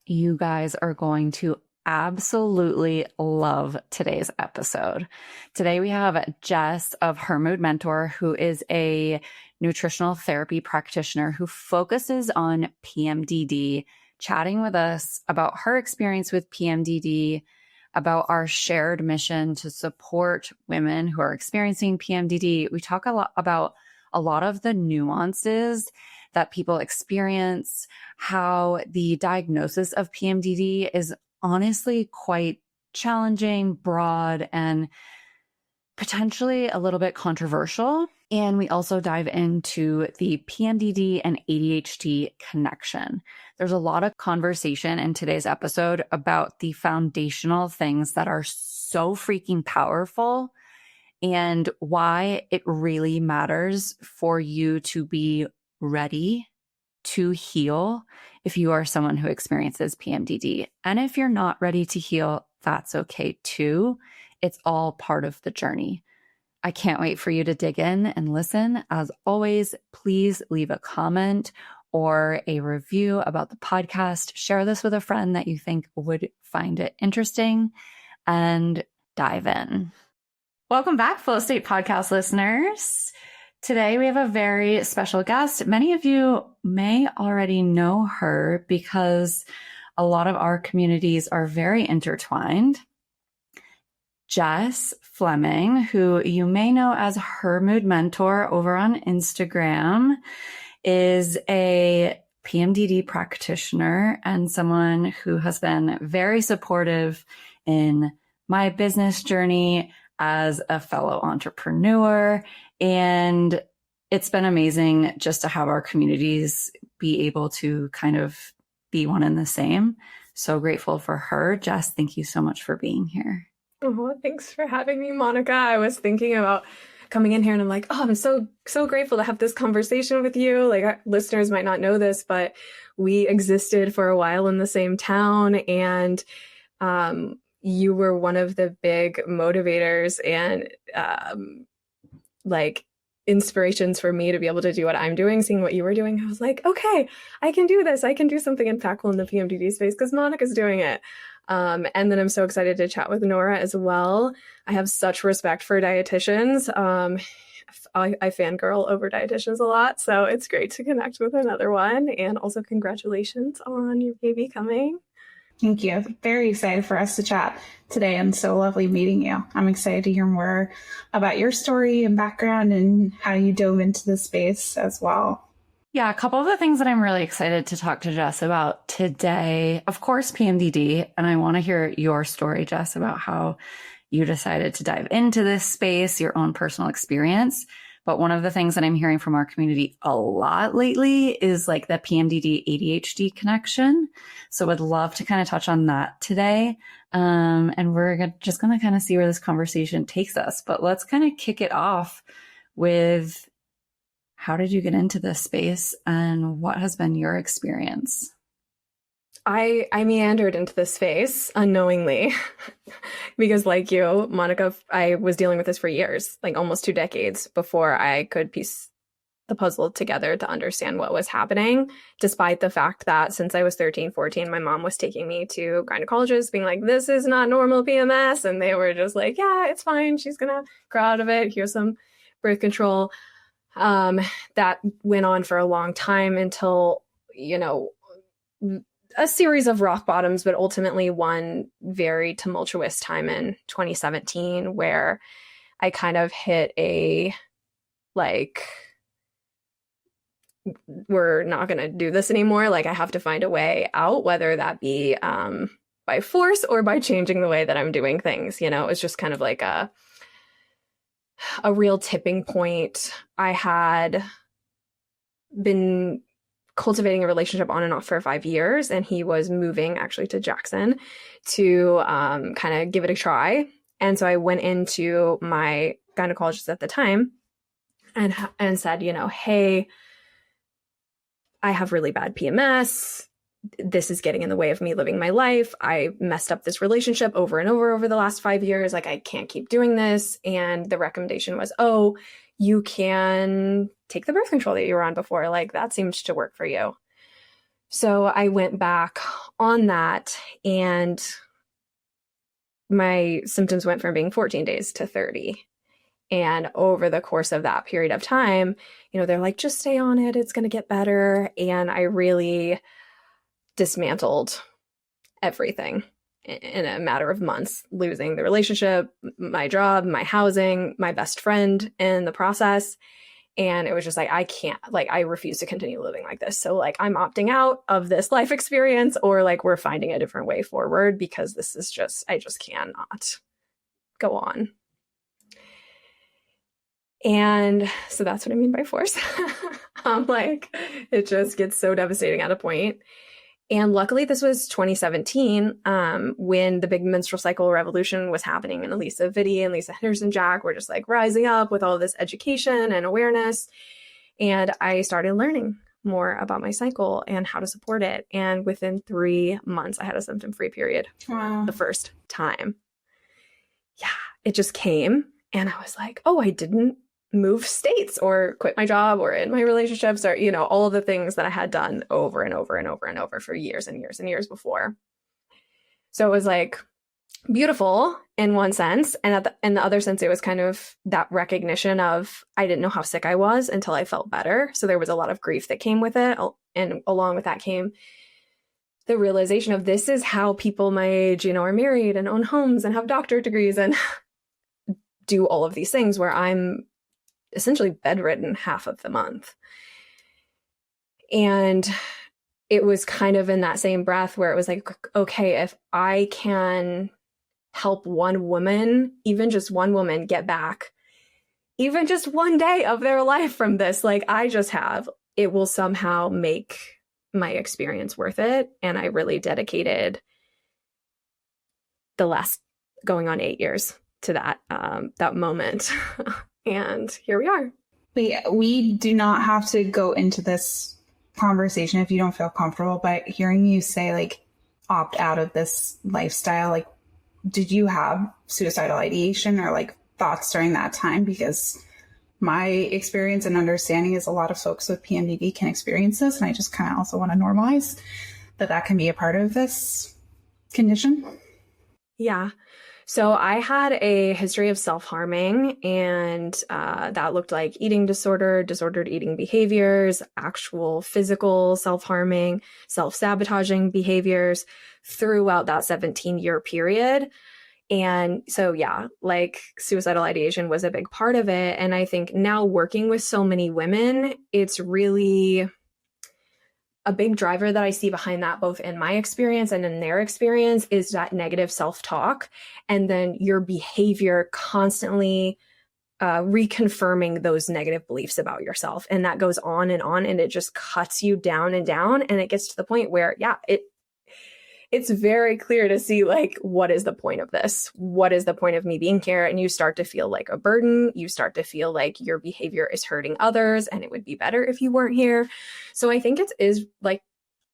You guys are going to absolutely love today's episode. Today we have Jes of Her Mood Mentor, who is a nutritional therapy practitioner who focuses on PMDD, chatting with us about her experience with PMDD, about our shared mission to support women who are experiencing PMDD. We talk a lot about a lot of the nuances that people experience, how the diagnosis of PMDD is honestly quite challenging, broad, and potentially a little bit controversial. And we also dive into the PMDD and ADHD connection. There's a lot of conversation in today's episode about the foundational things that are so freaking powerful and why it really matters for you to be ready to heal if you are someone who experiences PMDD. And if you're not ready to heal, that's okay too. It's all part of the journey. I can't wait for you to dig in and listen. As always, please leave a comment or a review about the podcast. Share this with a friend that you think would find it interesting, and dive in. Welcome back, Flow State Podcast listeners. Today we have a very special guest. Many of you may already know her because a lot of our communities are very intertwined. Jes Fleming, who you may know as Her Mood Mentor over on Instagram, is a PMDD practitioner and someone who has been very supportive in my business journey as a fellow entrepreneur. And it's been amazing just to have our communities be able to kind of be one and the same. So grateful for her. Jes, thank you so much for being here. Oh, thanks for having me, Monica. I was thinking about coming in here and I'm like, oh, I'm so grateful to have this conversation with you. Like, our listeners might not know this, but we existed for a while in the same town, and you were one of the big motivators and like inspirations for me to be able to do what I'm doing. Seeing what you were doing, I was like, okay, I can do this. I can do something impactful in the PMDD space because Monica's doing it. And then I'm so excited to chat with Nora as well. I have such respect for dietitians. I fangirl over dietitians a lot, so it's great to connect with another one. And also congratulations on your baby coming. Thank you. Very excited for us to chat today, and so lovely meeting you. I'm excited to hear more about your story and background and how you dove into the space as well. Yeah, a couple of the things that I'm really excited to talk to Jes about today, of course, PMDD, and I want to hear your story, Jes, about how you decided to dive into this space, your own personal experience. But one of the things that I'm hearing from our community a lot lately is like the PMDD ADHD connection. So would love to kind of touch on that today. And we're just going to kind of see where this conversation takes us. But let's kind of kick it off with, how did you get into this space and what has been your experience? I meandered into this space unknowingly because, like you, Monica, I was dealing with this for years, like almost 2 decades before I could piece the puzzle together to understand what was happening, despite the fact that since I was 13, 14, my mom was taking me to gynecologists being like, this is not normal PMS. And they were just like, yeah, it's fine. She's going to grow out of it. Here's some birth control. That went on for a long time until, a series of rock bottoms, but ultimately one very tumultuous time in 2017 where I kind of hit a, like, we're not going to do this anymore. Like, I have to find a way out, whether that be by force or by changing the way that I'm doing things. It was just kind of like a real tipping point. I had been cultivating a relationship on and off for 5 years, and he was moving actually to Jackson to kind of give it a try. And so I went into my gynecologist at the time and said, hey, I have really bad PMS. This is getting in the way of me living my life. I messed up this relationship over and over the last 5 years. Like, I can't keep doing this. And the recommendation was, oh, you can take the birth control that you were on before. Like, that seems to work for you. So I went back on that, and my symptoms went from being 14 days to 30. And over the course of that period of time, they're like, just stay on it. It's going to get better. And I really dismantled everything in a matter of months, losing the relationship, my job, my housing, my best friend in the process. And it was just like, I can't, like, I refuse to continue living like this. So like, I'm opting out of this life experience, or like, we're finding a different way forward, because this is just, I just cannot go on. And so that's what I mean by force. Like, it just gets so devastating at a point. And luckily, this was 2017, when the big menstrual cycle revolution was happening, and Lisa Vitti and Lisa Henderson-Jack were just like rising up with all this education and awareness. And I started learning more about my cycle and how to support it. And within 3 months, I had a symptom-free period. Wow. The first time. Yeah, it just came. And I was like, oh, I didn't move states or quit my job or in my relationships, or, all of the things that I had done over and over and over and over for years and years and years before. So it was like beautiful in one sense. And in the other sense, it was kind of that recognition of, I didn't know how sick I was until I felt better. So there was a lot of grief that came with it. And along with that came the realization of, this is how people my age, are married and own homes and have doctorate degrees and do all of these things, where I'm essentially bedridden half of the month. And it was kind of in that same breath where it was like, okay, if I can help one woman, even just one woman, get back even just one day of their life from this, like I just have, it will somehow make my experience worth it. And I really dedicated the last going on 8 years to that moment. And here we are. We do not have to go into this conversation if you don't feel comfortable, but hearing you say like opt out of this lifestyle, like did you have suicidal ideation or like thoughts during that time? Because my experience and understanding is a lot of folks with PMDD can experience this. And I just kind of also want to normalize that can be a part of this condition. Yeah. So I had a history of self-harming, and that looked like eating disorder, disordered eating behaviors, actual physical self-harming, self-sabotaging behaviors throughout that 17-year period. And so, yeah, like suicidal ideation was a big part of it. And I think now working with so many women, it's really a big driver that I see behind that, both in my experience and in their experience, is that negative self-talk. And then your behavior constantly reconfirming those negative beliefs about yourself. And that goes on, and it just cuts you down and down. And it gets to the point where, yeah, it's very clear to see, like, what is the point of this? What is the point of me being here? And you start to feel like a burden. You start to feel like your behavior is hurting others, and it would be better if you weren't here. So I think it is like,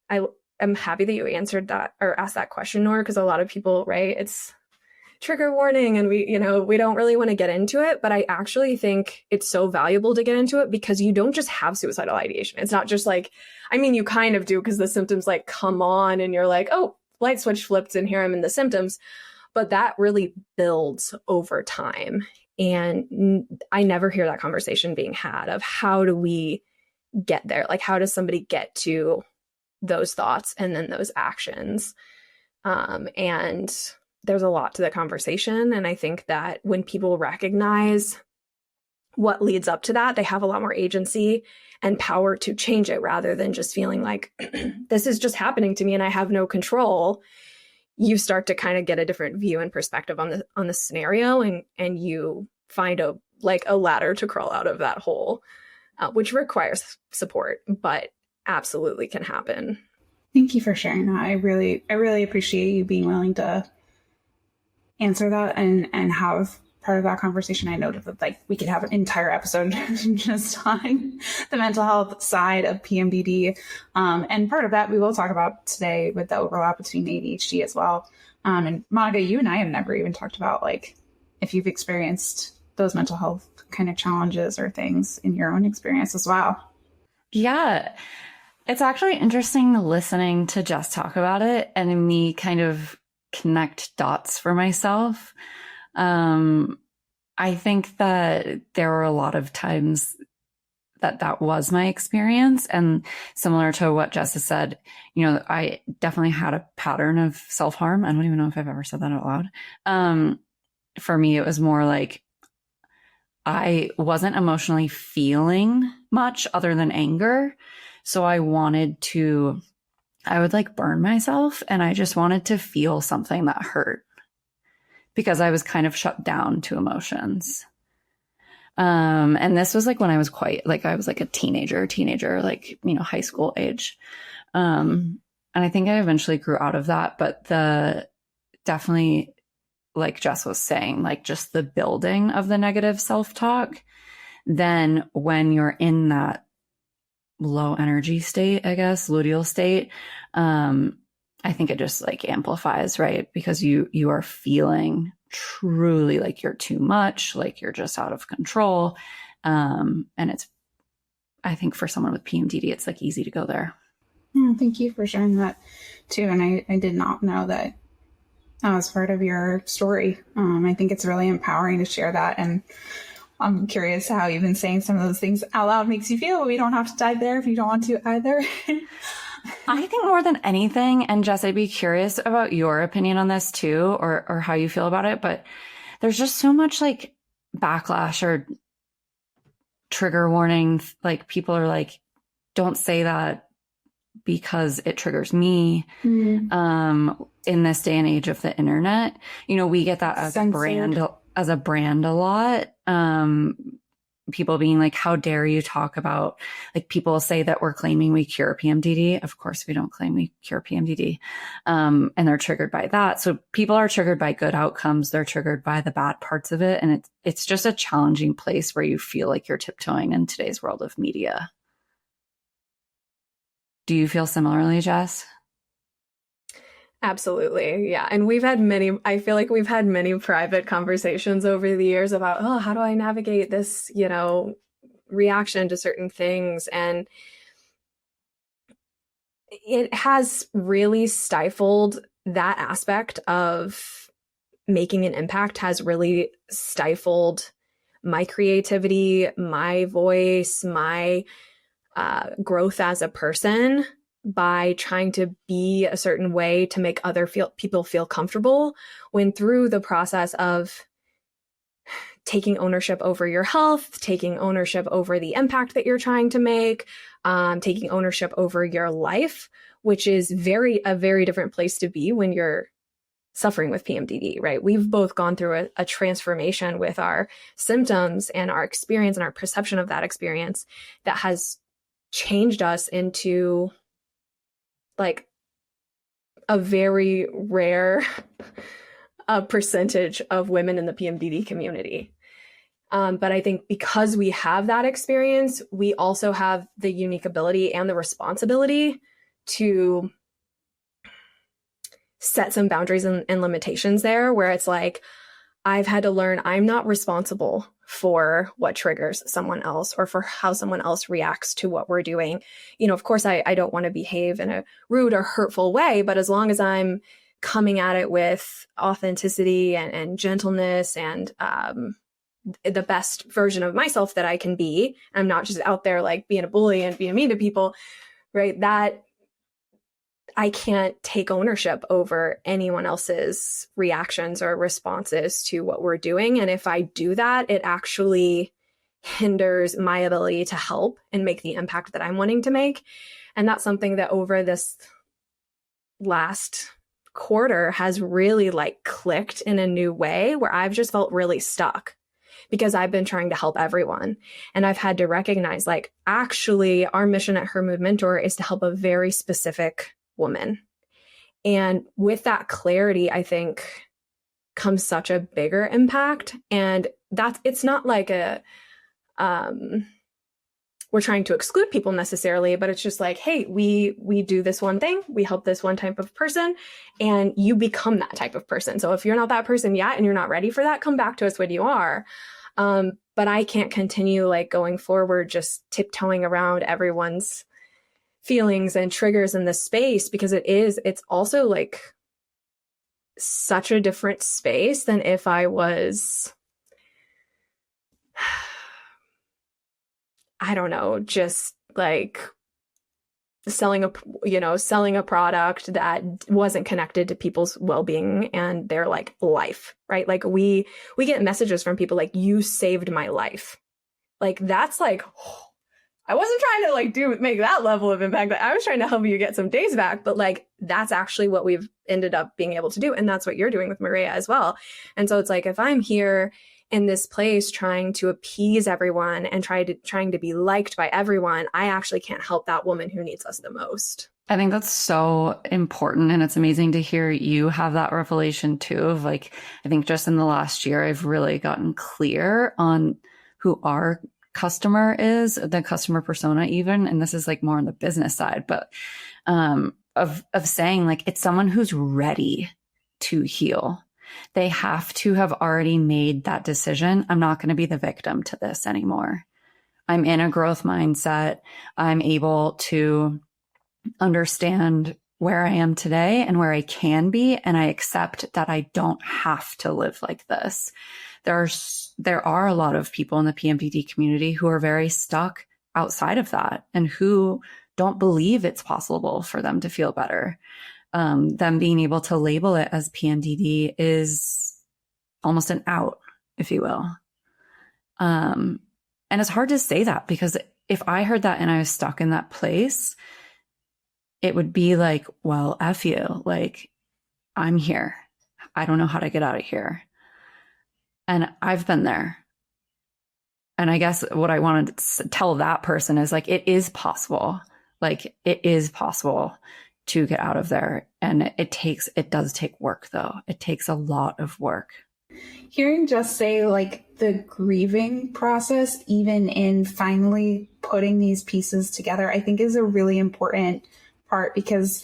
I'm happy that you answered that or asked that question, Nora, because a lot of people, right, it's trigger warning, and we don't really want to get into it. But I actually think it's so valuable to get into it, because you don't just have suicidal ideation. It's not just like, I mean, you kind of do, because the symptoms like come on and you're like, oh, light switch flipped and here I'm in the symptoms, but that really builds over time. And I never hear that conversation being had of how do we get there? Like, how does somebody get to those thoughts and then those actions? And there's a lot to the conversation. And I think that when people recognize what leads up to that, they have a lot more agency and power to change it, rather than just feeling like this is just happening to me and I have no control. You start to kind of get a different view and perspective on the scenario, and you find a ladder to crawl out of that hole, which requires support, but absolutely can happen. Thank you for sharing that. I really appreciate you being willing to answer that and have part of that conversation. I noted that like we could have an entire episode just on the mental health side of PMDD. And part of that we will talk about today with the overlap between ADHD as well. And Monica, you and I have never even talked about like if you've experienced those mental health kind of challenges or things in your own experience as well. Yeah. It's actually interesting listening to Jes talk about it and me kind of connect dots for myself. I think that there were a lot of times that was my experience. And similar to what Jes has said, I definitely had a pattern of self-harm. I don't even know if I've ever said that out loud. For me, it was more like I wasn't emotionally feeling much other than anger. So I would like burn myself, and I just wanted to feel something that hurt because I was kind of shut down to emotions. And this was like when I was I was like a teenager, like, high school age. And I think I eventually grew out of that, but definitely, like Jes was saying, like just the building of the negative self-talk. Then when you're in that low energy state, I guess, luteal state, I think it just like amplifies, right? Because you are feeling truly like you're too much, like you're just out of control. And I think for someone with PMDD, it's like easy to go there. Thank you for sharing that too. And I did not know that was part of your story. I think it's really empowering to share that. And I'm curious how even saying some of those things out loud makes you feel. We don't have to dive there if you don't want to either. I think more than anything, and Jes, I'd be curious about your opinion on this too, or how you feel about it, but there's just so much like backlash or trigger warning. Like people are like, don't say that because it triggers me. In this day and age of the internet, we get that as a brand a lot. People being like, how dare you talk about, like, people say that we're claiming we cure PMDD. Of course, we don't claim we cure PMDD. And they're triggered by that. So people are triggered by good outcomes. They're triggered by the bad parts of it. And it's just a challenging place where you feel like you're tiptoeing in today's world of media. Do you feel similarly, Jes? Absolutely. Yeah. And I feel like we've had many private conversations over the years about, how do I navigate this, reaction to certain things? And it has really stifled that aspect of making an impact, has really stifled my creativity, my voice, my growth as a person, by trying to be a certain way to make other people feel comfortable, when through the process of taking ownership over your health, taking ownership over the impact that you're trying to make, taking ownership over your life, which is a very different place to be when you're suffering with PMDD, right? We've both gone through a transformation with our symptoms and our experience and our perception of that experience that has changed us into like a very rare percentage of women in the PMDD community. But I think because we have that experience, we also have the unique ability and the responsibility to set some boundaries and limitations there, where it's like, I've had to learn I'm not responsible for what triggers someone else or for how someone else reacts to what we're doing. Of course, I don't want to behave in a rude or hurtful way, but as long as I'm coming at it with authenticity and gentleness and the best version of myself that I can be, I'm not just out there like being a bully and being mean to people, right? That I can't take ownership over anyone else's reactions or responses to what we're doing. And if I do that, it actually hinders my ability to help and make the impact that I'm wanting to make. And that's something that over this last quarter has really like clicked in a new way, where I've just felt really stuck because I've been trying to help everyone. And I've had to recognize, like, actually our mission at Her Mood Mentor is to help a very specific woman. And with that clarity, I think comes such a bigger impact. And it's not like we're trying to exclude people necessarily, but it's just like, hey, we do this one thing, we help this one type of person, and you become that type of person. So if you're not that person yet and you're not ready for that, come back to us when you are. But I can't continue like going forward, just tiptoeing around everyone's feelings and triggers in this space, because it's also like such a different space than if I was, I don't know, just like selling a product that wasn't connected to people's well-being and their like life, right? Like we get messages from people like, you saved my life. Like that's like, I wasn't trying to like make that level of impact. I was trying to help you get some days back, but like that's actually what we've ended up being able to do. And that's what you're doing with Maria as well. And so it's like, if I'm here in this place trying to appease everyone and trying to be liked by everyone, I actually can't help that woman who needs us the most. I think that's so important. And it's amazing to hear you have that revelation too of like, I think just in the last year, I've really gotten clear on who our customer is, the customer persona even. And this is like more on the business side, but of saying like, it's someone who's ready to heal. They have to have already made that decision. I'm not going to be the victim to this anymore. I'm in a growth mindset. I'm able to understand where I am today and where I can be. And I accept that I don't have to live like this. There are a lot of people in the PMDD community who are very stuck outside of that and who don't believe it's possible for them to feel better. Them being able to label it as PMDD is almost an out, if you will. And it's hard to say that because if I heard that and I was stuck in that place, it would be like, well, F you, like I'm here. I don't know how to get out of here. And I've been there. And I guess what I wanted to tell that person is like, it is possible. Like it is possible to get out of there. And it does take work though. It takes a lot of work. Hearing Jes say like the grieving process, even in finally putting these pieces together, I think is a really important part because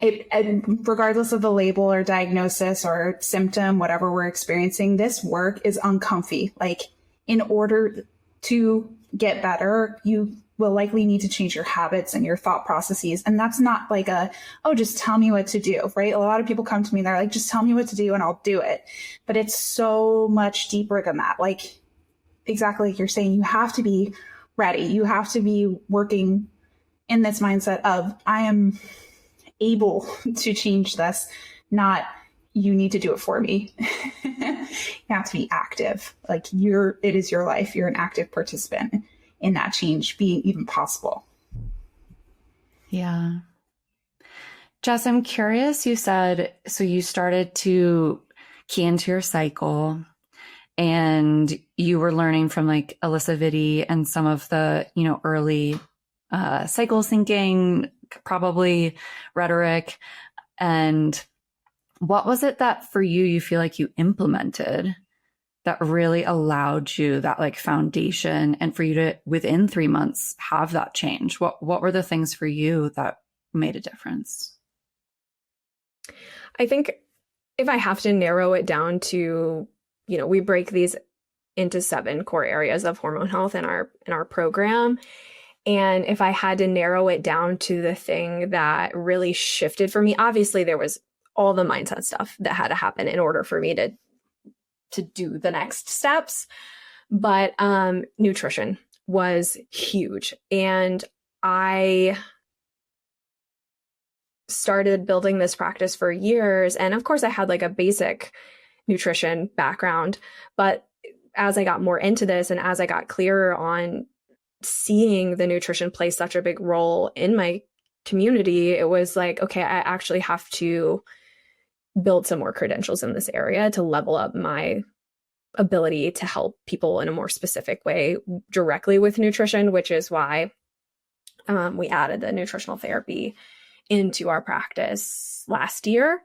regardless of the label or diagnosis or symptom, whatever we're experiencing, this work is uncomfy. Like in order to get better, you will likely need to change your habits and your thought processes. And that's not like just tell me what to do, right? A lot of people come to me and they're like, just tell me what to do and I'll do it. But it's so much deeper than that. Like exactly like you're saying, you have to be ready. You have to be working in this mindset of I am able to change this, not you need to do it for me. You have to be active. Like it is your life. You're an active participant in that change being even possible. Yeah. Jes, I'm curious, you said, so you started to key into your cycle and you were learning from like Alyssa Vitti and some of the, early cycle syncing, probably rhetoric. And what was it that for you feel like you implemented that really allowed you that like foundation and for you to within 3 months have that change? What were the things for you that made a difference? I think if I have to narrow it down to, we break these into 7 core areas of hormone health in our program. And if I had to narrow it down to the thing that really shifted for me, obviously there was all the mindset stuff that had to happen in order for me to do the next steps. But nutrition was huge. And I started building this practice for years. And of course I had like a basic nutrition background, but as I got more into this and as I got clearer on seeing the nutrition play such a big role in my community, it was like, okay, I actually have to build some more credentials in this area to level up my ability to help people in a more specific way directly with nutrition, which is why we added the nutritional therapy into our practice last year.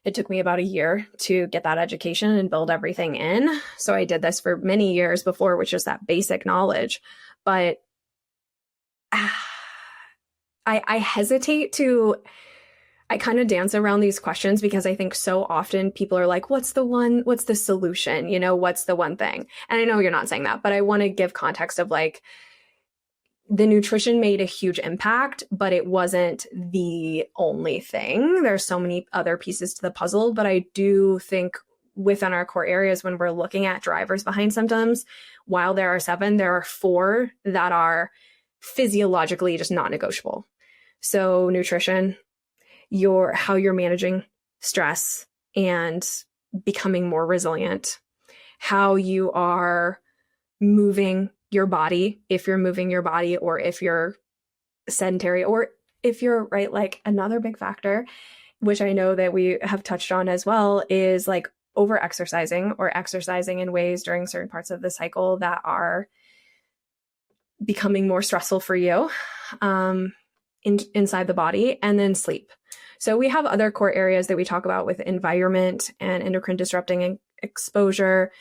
It took me about a year to get that education and build everything in. So I did this for many years before, which is that basic knowledge. But I hesitate to, I kind of dance around these questions because I think so often people are like, what's the solution? What's the one thing? And I know you're not saying that, but I want to give context of like, the nutrition made a huge impact, but it wasn't the only thing. There's so many other pieces to the puzzle, but I do think within our core areas, when we're looking at drivers behind symptoms, while there are 7, there are 4 that are physiologically just not negotiable. So nutrition, how you're managing stress and becoming more resilient, how you are moving your body, if you're moving your body, or if you're sedentary, or if you're right, like another big factor, which I know that we have touched on as well, is like over exercising or exercising in ways during certain parts of the cycle that are becoming more stressful for you inside the body, and then sleep. So we have other core areas that we talk about with environment and endocrine disrupting exposure,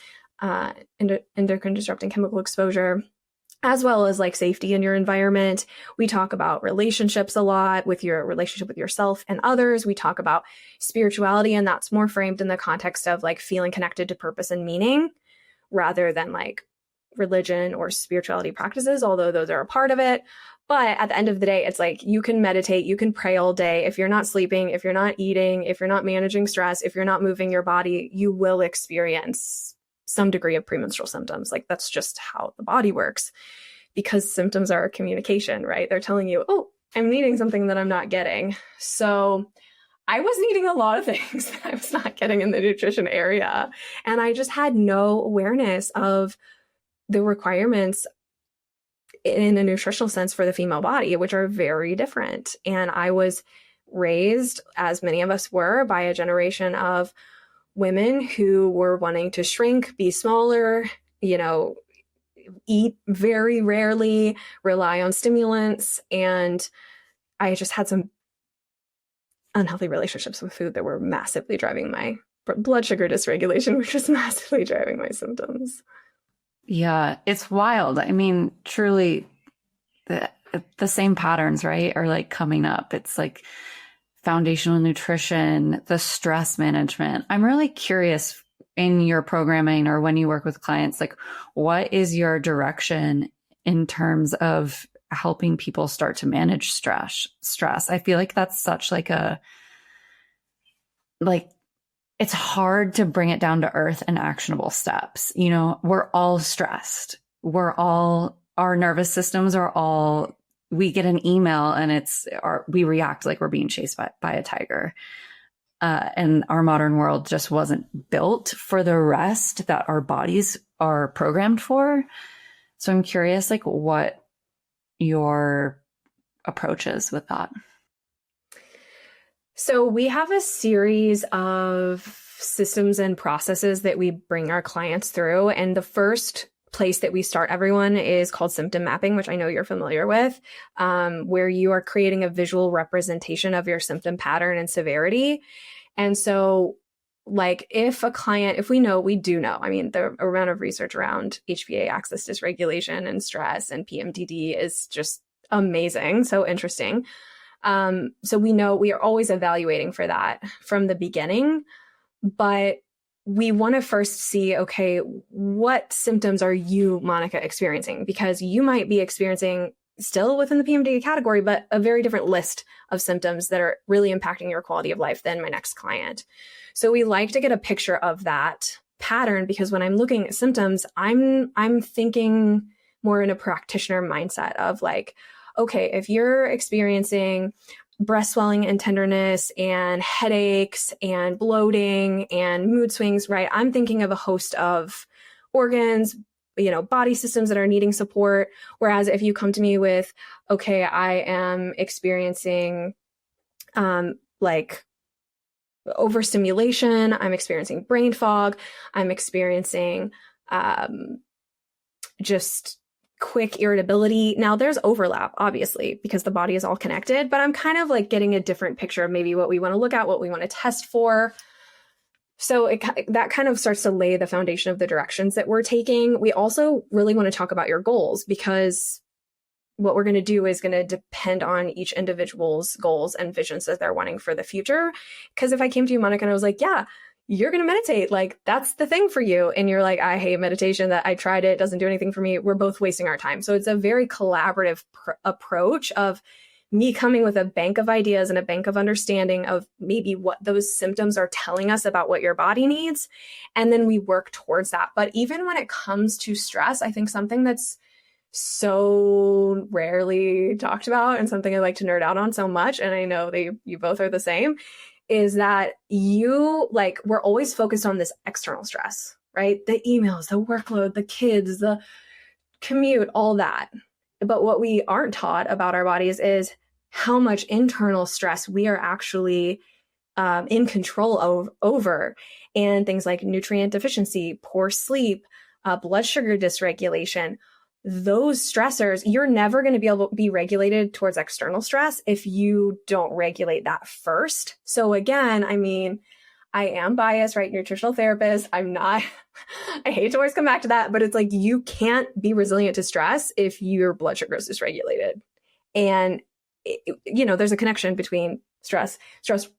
endocrine disrupting chemical exposure, as well as like safety in your environment. We talk about relationships a lot, with your relationship with yourself and others. We talk about spirituality, and that's more framed in the context of like feeling connected to purpose and meaning rather than like religion or spirituality practices, although those are a part of it. But at the end of the day, it's like you can meditate, you can pray all day. If you're not sleeping, if you're not eating, if you're not managing stress, if you're not moving your body, you will experience some degree of premenstrual symptoms. Like that's just how the body works, because symptoms are a communication, right? They're telling you, oh, I'm needing something that I'm not getting. So I was needing a lot of things that I was not getting in the nutrition area. And I just had no awareness of the requirements in a nutritional sense for the female body, which are very different. And I was raised, as many of us were, by a generation of women who were wanting to shrink, be smaller, eat very rarely, rely on stimulants. And I just had some unhealthy relationships with food that were massively driving my blood sugar dysregulation, which was massively driving my symptoms. Yeah, it's wild. I mean, truly, the same patterns, right, are like coming up. It's like foundational nutrition, the stress management. I'm really curious in your programming or when you work with clients, like what is your direction in terms of helping people start to manage stress? I feel like that's such it's hard to bring it down to earth and actionable steps. We're all stressed. Our nervous systems we get an email and we react like we're being chased by a tiger. And our modern world just wasn't built for the rest that our bodies are programmed for. So I'm curious, like what your approach is with that. So we have a series of systems and processes that we bring our clients through. And the first place that we start everyone is called symptom mapping, which I know you're familiar with, where you are creating a visual representation of your symptom pattern and severity. And so like if we do know, I mean, the amount of research around HPA axis dysregulation and stress and PMDD is just amazing. So interesting. So we know we are always evaluating for that from the beginning, but we want to first see, okay, what symptoms are you, Monica, experiencing? Because you might be experiencing still within the PMDD category, but a very different list of symptoms that are really impacting your quality of life than my next client. So we like to get a picture of that pattern, because when I'm looking at symptoms, I'm thinking more in a practitioner mindset of like, okay, if you're experiencing breast swelling and tenderness and headaches and bloating and mood swings, right? I'm thinking of a host of organs, body systems that are needing support. Whereas if you come to me with, okay, I am experiencing like overstimulation, I'm experiencing brain fog, I'm experiencing just quick irritability. Now there's overlap, obviously, because the body is all connected, but I'm kind of like getting a different picture of maybe what we want to look at, what we want to test for. So that kind of starts to lay the foundation of the directions that we're taking. We also really want to talk about your goals, because what we're going to do is going to depend on each individual's goals and visions that they're wanting for the future. Because if I came to you, Monica, and I was like, yeah, you're going to meditate. Like, that's the thing for you. And you're like, I hate meditation, that I tried it. It doesn't do anything for me. We're both wasting our time. So it's a very collaborative approach of me coming with a bank of ideas and a bank of understanding of maybe what those symptoms are telling us about what your body needs. And then we work towards that. But even when it comes to stress, I think something that's so rarely talked about and something I like to nerd out on so much, and I know you both are the same, is that we're always focused on this external stress, right? The emails, the workload, the kids, the commute, all that. But what we aren't taught about our bodies is how much internal stress we are actually in control over. And things like nutrient deficiency, poor sleep, blood sugar dysregulation, those stressors, you're never going to be able to be regulated towards external stress if you don't regulate that first. So again, I mean, I am biased, right? Nutritional therapist. I'm not, I hate to always come back to that, but it's like, you can't be resilient to stress if your blood sugar is dysregulated. And, there's a connection between stress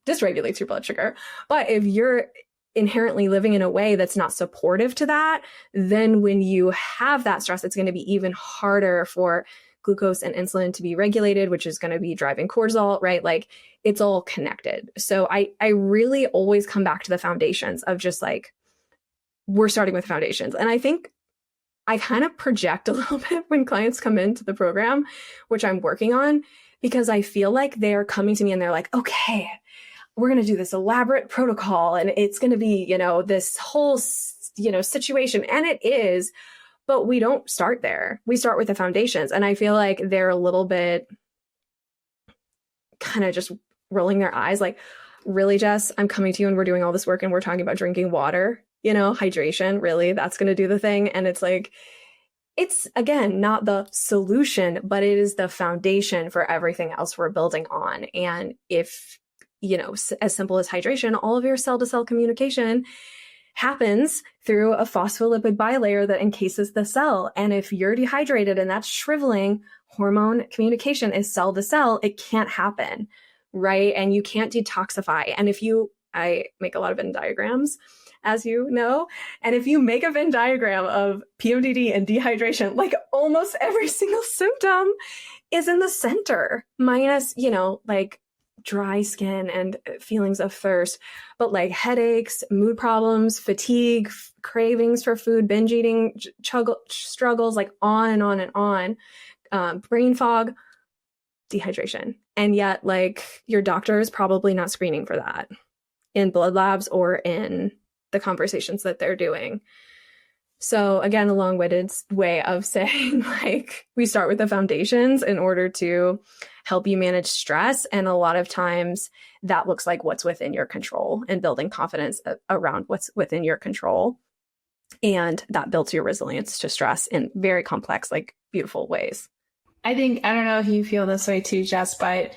dysregulates your blood sugar. But if you're inherently living in a way that's not supportive to that, then when you have that stress, it's going to be even harder for glucose and insulin to be regulated, which is going to be driving cortisol, right? Like, it's all connected. So I really always come back to the foundations of just like, we're starting with foundations. And I think I kind of project a little bit when clients come into the program, which I'm working on, because I feel like they're coming to me and they're like, okay, we're going to do this elaborate protocol and it's going to be, this whole, situation. And it is, but we don't start there. We start with the foundations. And I feel like they're a little bit kind of just rolling their eyes like, really, Jess, I'm coming to you and we're doing all this work and we're talking about drinking water, hydration, really, that's going to do the thing. And it's like, it's, again, not the solution, but it is the foundation for everything else we're building on. And if, as simple as hydration, all of your cell-to-cell communication happens through a phospholipid bilayer that encases the cell. And if you're dehydrated and that's shriveling, hormone communication is cell to cell. It can't happen, right? And you can't detoxify. And I make a lot of Venn diagrams, as you know, and if you make a Venn diagram of PMDD and dehydration, like almost every single symptom is in the center, minus, like dry skin and feelings of thirst, but like headaches, mood problems, fatigue, cravings for food, binge eating, struggles, like on and on and on, brain fog, dehydration. And yet, like, your doctor is probably not screening for that in blood labs or in the conversations that they're doing. So again, a long-winded way of saying, like, we start with the foundations in order to help you manage stress. And a lot of times that looks like what's within your control and building confidence around what's within your control. And that builds your resilience to stress in very complex, like, beautiful ways. I don't know if you feel this way too, Jess, but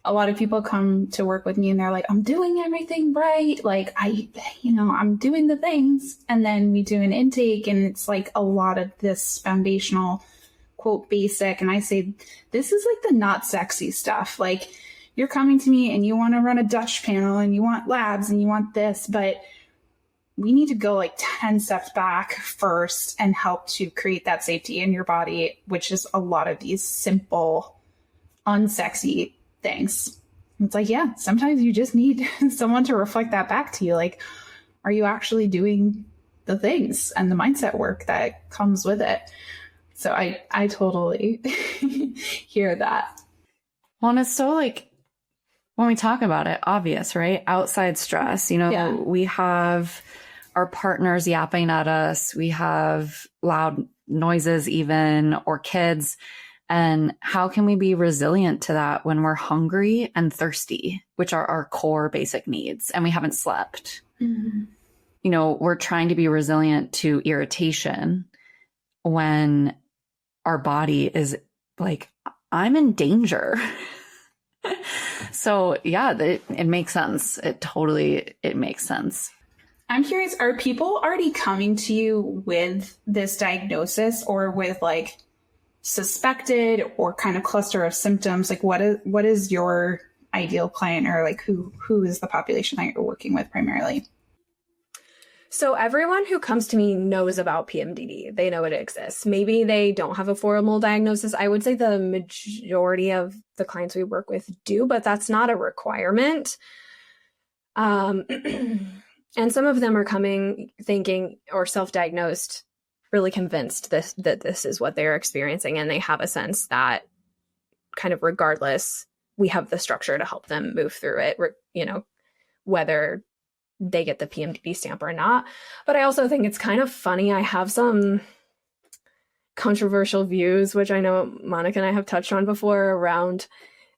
a lot of people come to work with me and they're like, I'm doing everything right. Like, I'm doing the things. And then we do an intake and it's like a lot of this foundational, quote, basic. And I say, this is like the not sexy stuff. Like, you're coming to me and you want to run a Dutch panel and you want labs and you want this, but we need to go like 10 steps back first and help to create that safety in your body, which is a lot of these simple, unsexy things. It's like, yeah, sometimes you just need someone to reflect that back to you. Like, are you actually doing the things and the mindset work that comes with it? So I totally hear that. Well, and it's so, like, when we talk about it, obvious, right? Outside stress, we have our partners yapping at us. We have loud noises even, or kids. And how can we be resilient to that when we're hungry and thirsty, which are our core basic needs, and we haven't slept? Mm-hmm. We're trying to be resilient to irritation when our body is like, I'm in danger. So yeah, it makes sense. It makes sense. I'm curious, are people already coming to you with this diagnosis or with like suspected or kind of cluster of symptoms? Like, what is your ideal client, or like who is the population that you're working with primarily? So everyone who comes to me knows about PMDD. They know it exists. Maybe they don't have a formal diagnosis. I would say the majority of the clients we work with do, but that's not a requirement. And some of them are coming thinking or self-diagnosed, really convinced that this is what they're experiencing. And they have a sense that kind of regardless, we have the structure to help them move through it, you know, whether they get the PMDD stamp or not. But I also think it's kind of funny. I have some controversial views, which I know Monica and I have touched on before, around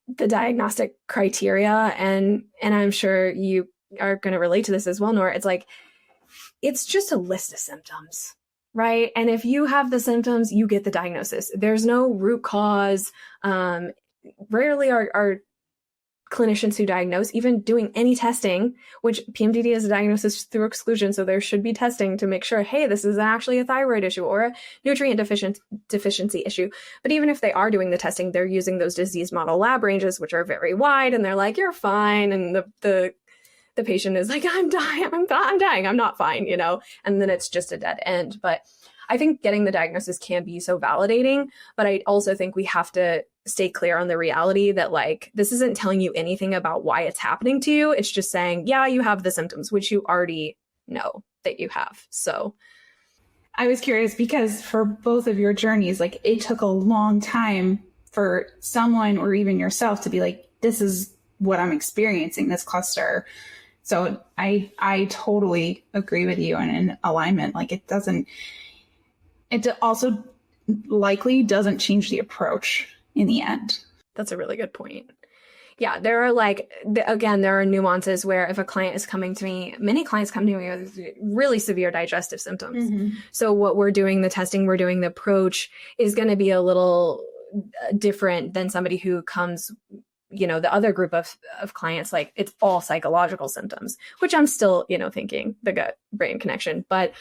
the diagnostic criteria. And I'm sure you are going to relate to this as well, Nora. It's like, it's just a list of symptoms, right? And if you have the symptoms, you get the diagnosis. There's no root cause. Rarely are clinicians who diagnose even doing any testing, which PMDD is a diagnosis through exclusion. So there should be testing to make sure, hey, this is actually a thyroid issue or a nutrient deficiency issue. But even if they are doing the testing, they're using those disease model lab ranges, which are very wide, and they're like, you're fine. And the patient is like, I'm dying, I'm not fine, you know, and then it's just a dead end. But I think getting the diagnosis can be so validating, but I also think we have to stay clear on the reality that, like, this isn't telling you anything about why it's happening to you. It's just saying, yeah, you have the symptoms, which you already know that you have. So I was curious because for both of your journeys, like, it took a long time for someone or even yourself to be like, this is what I'm experiencing, this cluster. So I totally agree with you and in alignment. Like, it also likely doesn't change the approach in the end. That's a really good point. Yeah, there are nuances where if a client is coming to me, many clients come to me with really severe digestive symptoms. Mm-hmm. So what we're doing, the testing we're doing, the approach is going to be a little different than somebody who comes, you know, the other group of clients, like, it's all psychological symptoms, which I'm still, you know, thinking the gut brain connection, but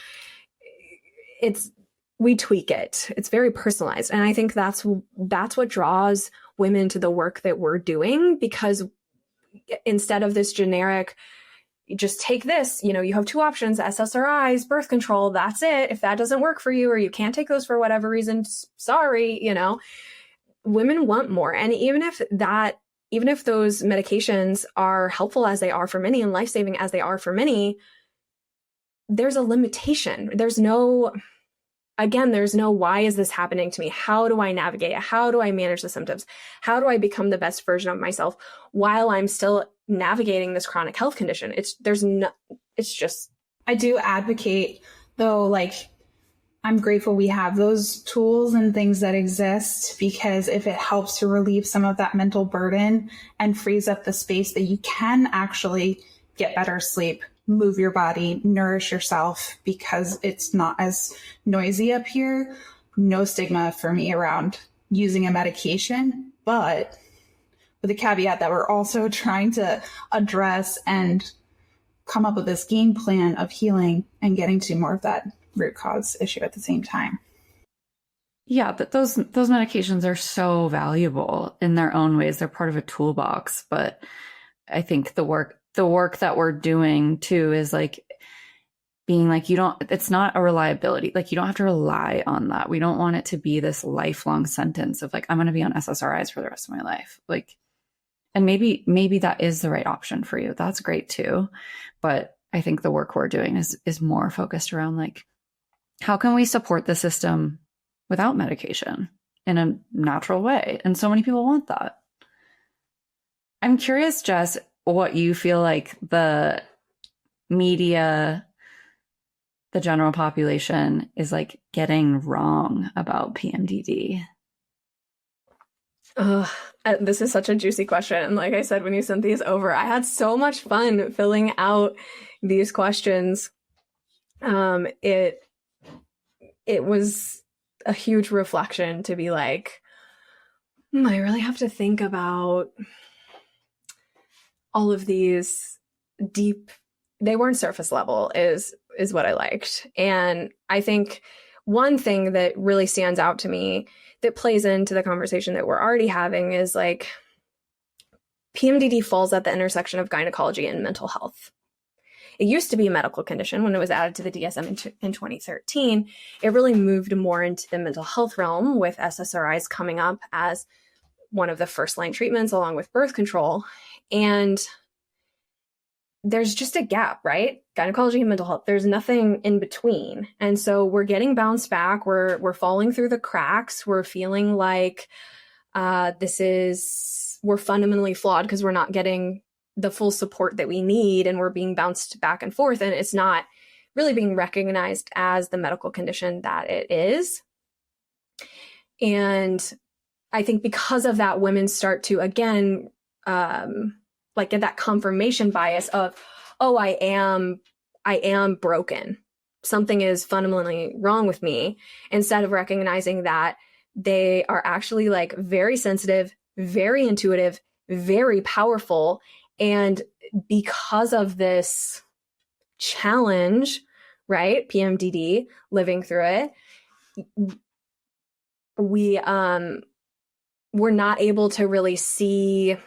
we tweak it. It's very personalized. And I think that's what draws women to the work that we're doing, because instead of this generic, you just take this, you know, you have two options, SSRIs, birth control, that's it. If that doesn't work for you, or you can't take those for whatever reason, sorry, you know, women want more. And even if those medications are helpful as they are for many and life-saving as they are for many, there's a limitation. There's no why is this happening to me? How do I navigate it? How do I manage the symptoms? How do I become the best version of myself while I'm still navigating this chronic health condition? I do advocate, though, like, I'm grateful we have those tools and things that exist, because if it helps to relieve some of that mental burden and frees up the space that you can actually get better sleep, move your body, nourish yourself, because it's not as noisy up here. No stigma for me around using a medication, but with the caveat that we're also trying to address and come up with this game plan of healing and getting to more of that root cause issue at the same time. Yeah, but those medications are so valuable in their own ways. They're part of a toolbox, but I think the work that we're doing too is like being like, it's not a reliability. Like, you don't have to rely on that. We don't want it to be this lifelong sentence of like, I'm going to be on SSRIs for the rest of my life. Like, and maybe that is the right option for you. That's great too. But I think the work we're doing is more focused around like, how can we support the system without medication in a natural way? And so many people want that. I'm curious, Jes, what you feel like the media, the general population is like getting wrong about PMDD. This is such a juicy question. And like I said, when you sent these over, I had so much fun filling out these questions. It was a huge reflection to be like, I really have to think about all of these deep, they weren't surface level is what I liked. And I think one thing that really stands out to me that plays into the conversation that we're already having is like, PMDD falls at the intersection of gynecology and mental health. it used to be a medical condition when it was added to the DSM in 2013. It really moved more into the mental health realm, with SSRIs coming up as one of the first line treatments along with birth control. And there's just a gap, right? Gynecology and mental health, there's nothing in between. And so we're getting bounced back. We're falling through the cracks. We're feeling like we're fundamentally flawed because we're not getting the full support that we need, and we're being bounced back and forth. And it's not really being recognized as the medical condition that it is. And I think because of that, women start to, again, like get that confirmation bias of, oh, I am broken. Something is fundamentally wrong with me, instead of recognizing that they are actually like very sensitive, very intuitive, very powerful. And because of this challenge, right, PMDD, living through it, we're not able to really see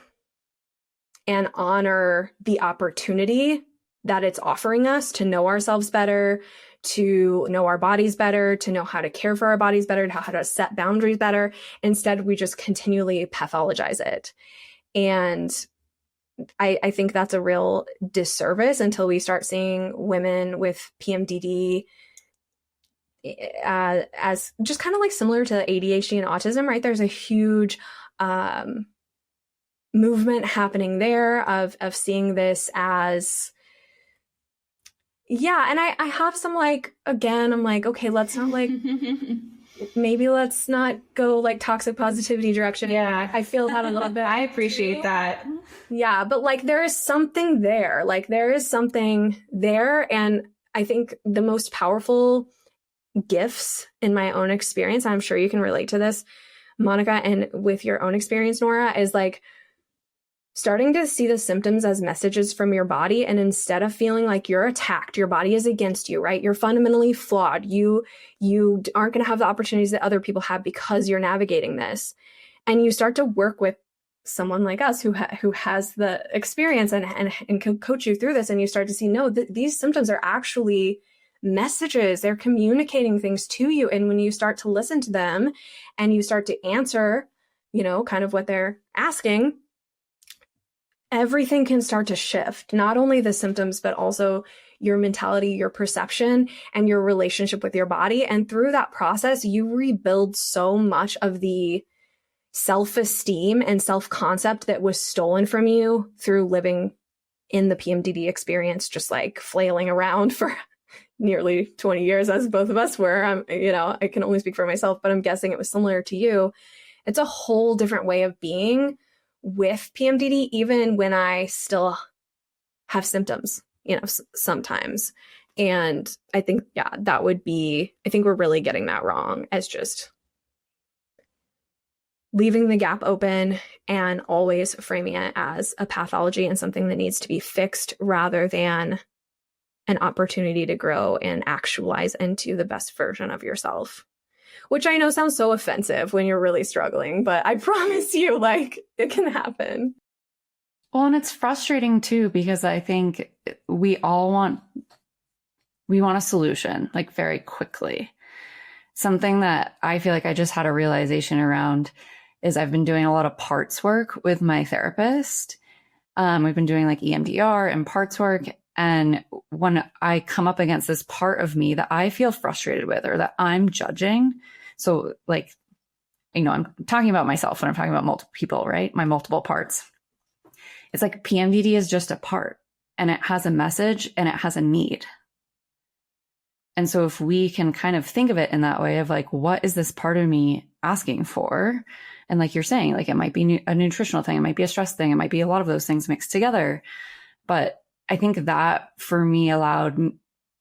and honor the opportunity that it's offering us to know ourselves better, to know our bodies better, to know how to care for our bodies better, how to set boundaries better. Instead, we just continually pathologize it. And I think that's a real disservice until we start seeing women with PMDD as just kind of like similar to ADHD and autism, right? There's a huge movement happening there of seeing this as, yeah. And I have some like, again, I'm like, okay, let's not like, maybe let's not go like toxic positivity direction. Yeah. I feel that a little bit. I appreciate that. Yeah. But like, there is something there. Like, there is something there. And I think the most powerful gifts in my own experience, I'm sure you can relate to this, Monica, and with your own experience, Nora, is like starting to see the symptoms as messages from your body. And instead of feeling like you're attacked, your body is against you, right? You're fundamentally flawed. You aren't going to have the opportunities that other people have because you're navigating this. And you start to work with someone like us who has the experience and can coach you through this. And you start to see, no, these symptoms are actually messages. They're communicating things to you. And when you start to listen to them and you start to answer, kind of what they're asking, everything can start to shift, not only the symptoms, but also your mentality, your perception, and your relationship with your body. And through that process, you rebuild so much of the self-esteem and self-concept that was stolen from you through living in the PMDD experience, just like flailing around for nearly 20 years, as both of us were. I can only speak for myself, but I'm guessing it was similar to you. It's a whole different way of being with PMDD, even when I still have symptoms, sometimes. And I think, I think we're really getting that wrong, as just leaving the gap open and always framing it as a pathology and something that needs to be fixed rather than an opportunity to grow and actualize into the best version of yourself. Which I know sounds so offensive when you're really struggling, but I promise you, like, it can happen. Well, and it's frustrating too, because I think we all want a solution, like, very quickly. Something that I feel like I just had a realization around is I've been doing a lot of parts work with my therapist. We've been doing like EMDR and parts work. And when I come up against this part of me that I feel frustrated with or that I'm judging, so like, I'm talking about myself when I'm talking about multiple people, right? My multiple parts. It's like PMDD is just a part, and it has a message and it has a need. And so if we can kind of think of it in that way of like, what is this part of me asking for? And like you're saying, like, it might be a nutritional thing. It might be a stress thing. It might be a lot of those things mixed together. But I think that for me allowed,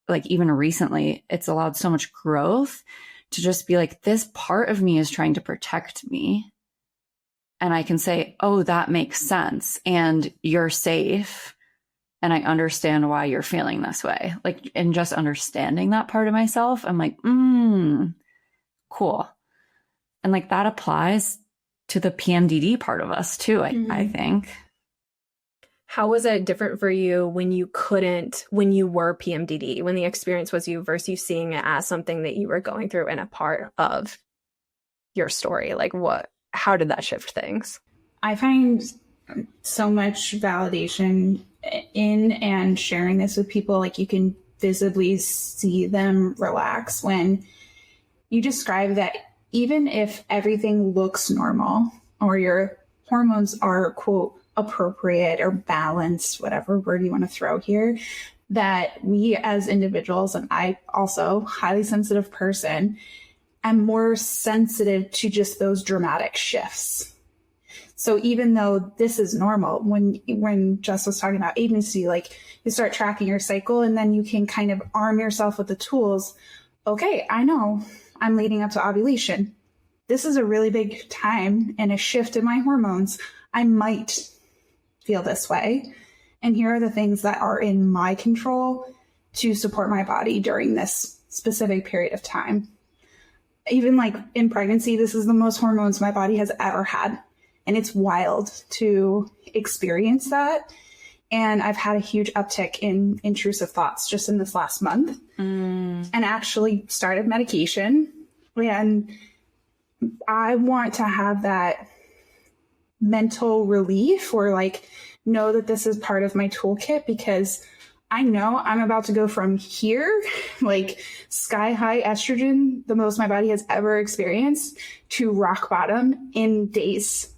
like, even recently, it's allowed so much growth to just be like, this part of me is trying to protect me. And I can say, oh, that makes sense. And you're safe. And I understand why you're feeling this way. Like, and just understanding that part of myself, I'm like, cool. And like, that applies to the PMDD part of us too, I think. How was it different for you when you were PMDD, when the experience was you versus you seeing it as something that you were going through and a part of your story? Like how did that shift things? I find so much validation in and sharing this with people. Like, you can visibly see them relax when you describe that even if everything looks normal or your hormones are, quote, appropriate or balanced, whatever word you want to throw here, that we as individuals, and I also, highly sensitive person, am more sensitive to just those dramatic shifts. So even though this is normal, when Jes was talking about agency, like, you start tracking your cycle and then you can kind of arm yourself with the tools. Okay, I know I'm leading up to ovulation. This is a really big time and a shift in my hormones. I might feel this way. And here are the things that are in my control to support my body during this specific period of time. Even like in pregnancy, this is the most hormones my body has ever had. And it's wild to experience that. And I've had a huge uptick in intrusive thoughts just in this last month, and actually started medication. And I want to have that mental relief, or like know that this is part of my toolkit, because I know I'm about to go from here, like sky high estrogen, the most my body has ever experienced, to rock bottom in days.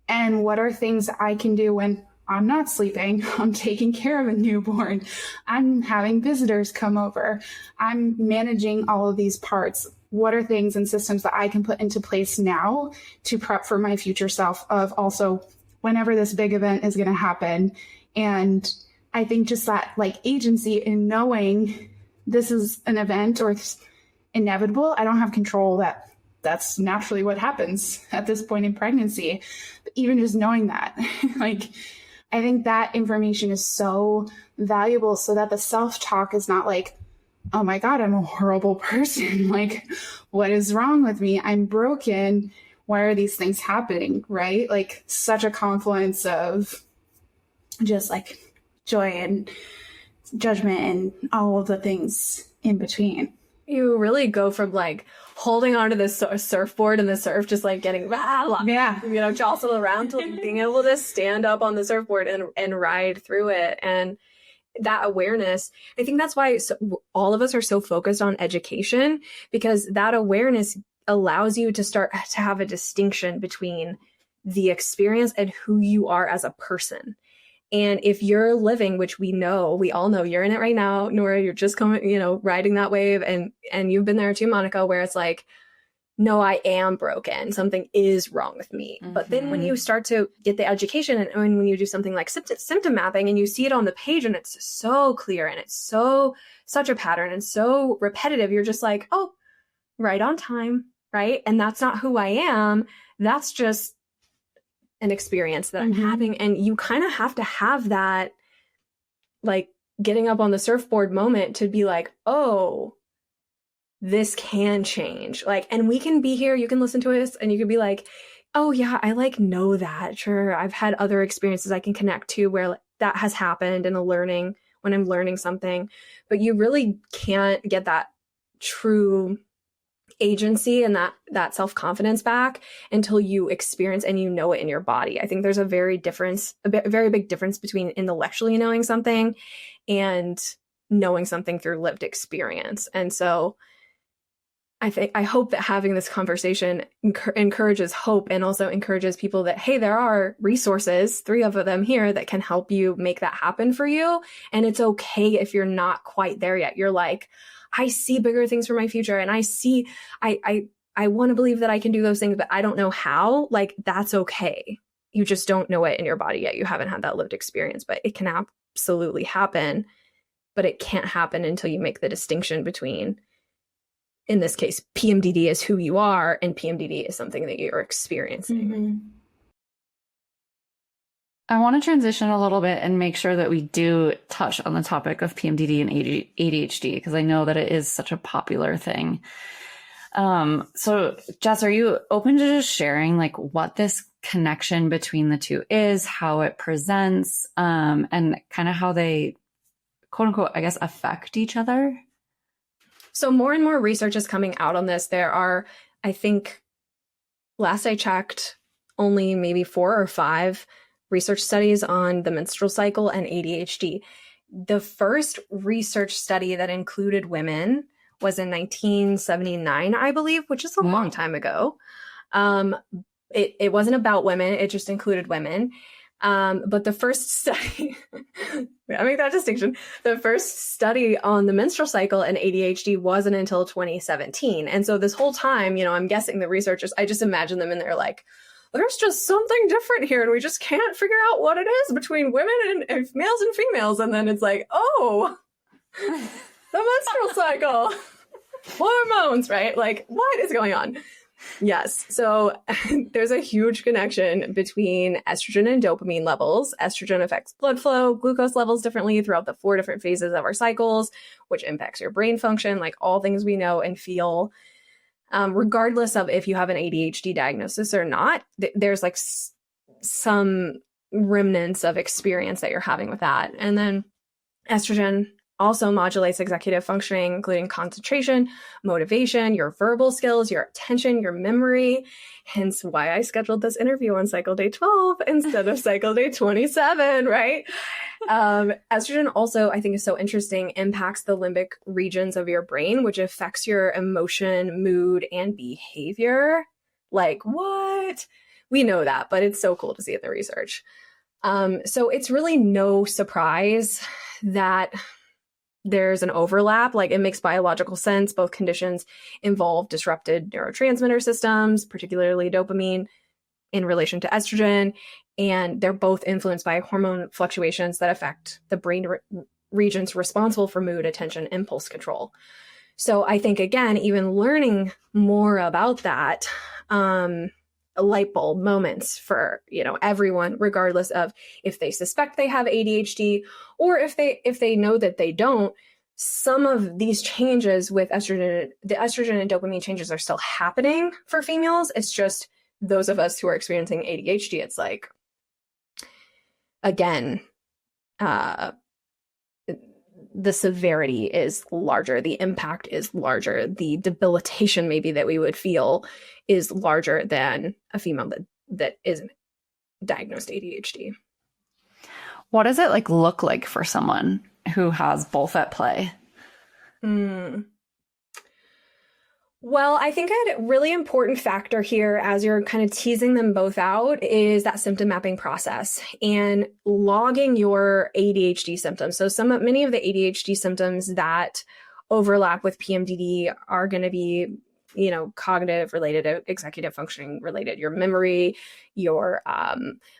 And what are things I can do when I'm not sleeping, I'm taking care of a newborn, I'm having visitors come over, I'm managing all of these parts? What are things and systems that I can put into place now to prep for my future self, of also whenever this big event is going to happen? And I think just that like agency in knowing this is an event or it's inevitable. I don't have control. That's naturally what happens at this point in pregnancy. But even just knowing that, like, I think that information is so valuable, so that the self-talk is not like, oh my God, I'm a horrible person. Like, what is wrong with me? I'm broken. Why are these things happening? Right? Like, such a confluence of just like joy and judgment and all of the things in between. You really go from like holding onto this surfboard and the surf just like getting jostled around, to like being able to stand up on the surfboard and ride through it. And that awareness, I think that's why all of us are so focused on education, because that awareness allows you to start to have a distinction between the experience and who you are as a person. And if you're living, which we all know you're in it right now, Nora, you're just coming, riding that wave, and you've been there too, Monica, where it's like, no, I am broken. Something is wrong with me. Mm-hmm. But then when you start to get the education, and when you do something like symptom mapping and you see it on the page and it's so clear and it's such a pattern and so repetitive, you're just like, oh, right on time, right? And that's not who I am. That's just an experience that I'm having. And you kind of have to have that, like, getting up on the surfboard moment to be like, oh, this can change. Like, and we can be here, you can listen to us and you can be like, oh yeah, I like know that. Sure. I've had other experiences I can connect to where that has happened in the learning, when I'm learning something, but you really can't get that true agency and that self-confidence back until you experience and you know it in your body. I think there's a very big difference between intellectually knowing something and knowing something through lived experience. And so I hope that having this conversation encourages hope, and also encourages people that, hey, there are resources, 3 of them here, that can help you make that happen for you. And it's okay if you're not quite there yet. You're like, I see bigger things for my future, and I want to believe that I can do those things, but I don't know how. Like, that's okay. You just don't know it in your body yet. You haven't had that lived experience, but it can absolutely happen. But it can't happen until you make the distinction between, in this case, PMDD is who you are and PMDD is something that you're experiencing. Mm-hmm. I want to transition a little bit and make sure that we do touch on the topic of PMDD and ADHD, because I know that it is such a popular thing. So Jes, are you open to just sharing like what this connection between the two is, how it presents, and kind of how they, quote unquote, I guess, affect each other? So more and more research is coming out on this. There are, I think, last I checked, only maybe 4 or 5 research studies on the menstrual cycle and ADHD. The first research study that included women was in 1979, I believe, which is a long time ago. It wasn't about women. It just included women. But the first study, I make that distinction. The first study on the menstrual cycle and ADHD wasn't until 2017. And so this whole time, I'm guessing the researchers, I just imagine them in there like, there's just something different here. And we just can't figure out what it is between women and males and females. And then it's like, oh, the menstrual cycle, hormones, right? Like, what is going on? Yes. So there's a huge connection between estrogen and dopamine levels. Estrogen affects blood flow, glucose levels differently throughout the 4 different phases of our cycles, which impacts your brain function, like all things we know and feel. Regardless of if you have an ADHD diagnosis or not, there's like some remnants of experience that you're having with that. And then estrogen also modulates executive functioning, including concentration, motivation, your verbal skills, your attention, your memory. Hence why I scheduled this interview on cycle day 12 instead of cycle day 27, right? Estrogen also, I think, is so interesting, impacts the limbic regions of your brain, which affects your emotion, mood, and behavior. Like, what? We know that, but it's so cool to see in the research. So it's really no surprise that there's an overlap. Like, it makes biological sense. Both conditions involve disrupted neurotransmitter systems, particularly dopamine, in relation to estrogen. And they're both influenced by hormone fluctuations that affect the brain regions responsible for mood, attention, impulse control. So I think, again, even learning more about that, light bulb moments for, everyone, regardless of if they suspect they have ADHD or if they know that they don't. Some of these changes with estrogen, the estrogen and dopamine changes are still happening for females. It's just those of us who are experiencing ADHD, it's like, again, the severity is larger, the impact is larger, the debilitation maybe that we would feel is larger than a female that isn't diagnosed ADHD. What does it look like for someone who has both at play? Well, I think a really important factor here, as you're kind of teasing them both out, is that symptom mapping process and logging your ADHD symptoms. So many of the ADHD symptoms that overlap with PMDD are going to be, cognitive related, executive functioning related, your memory, your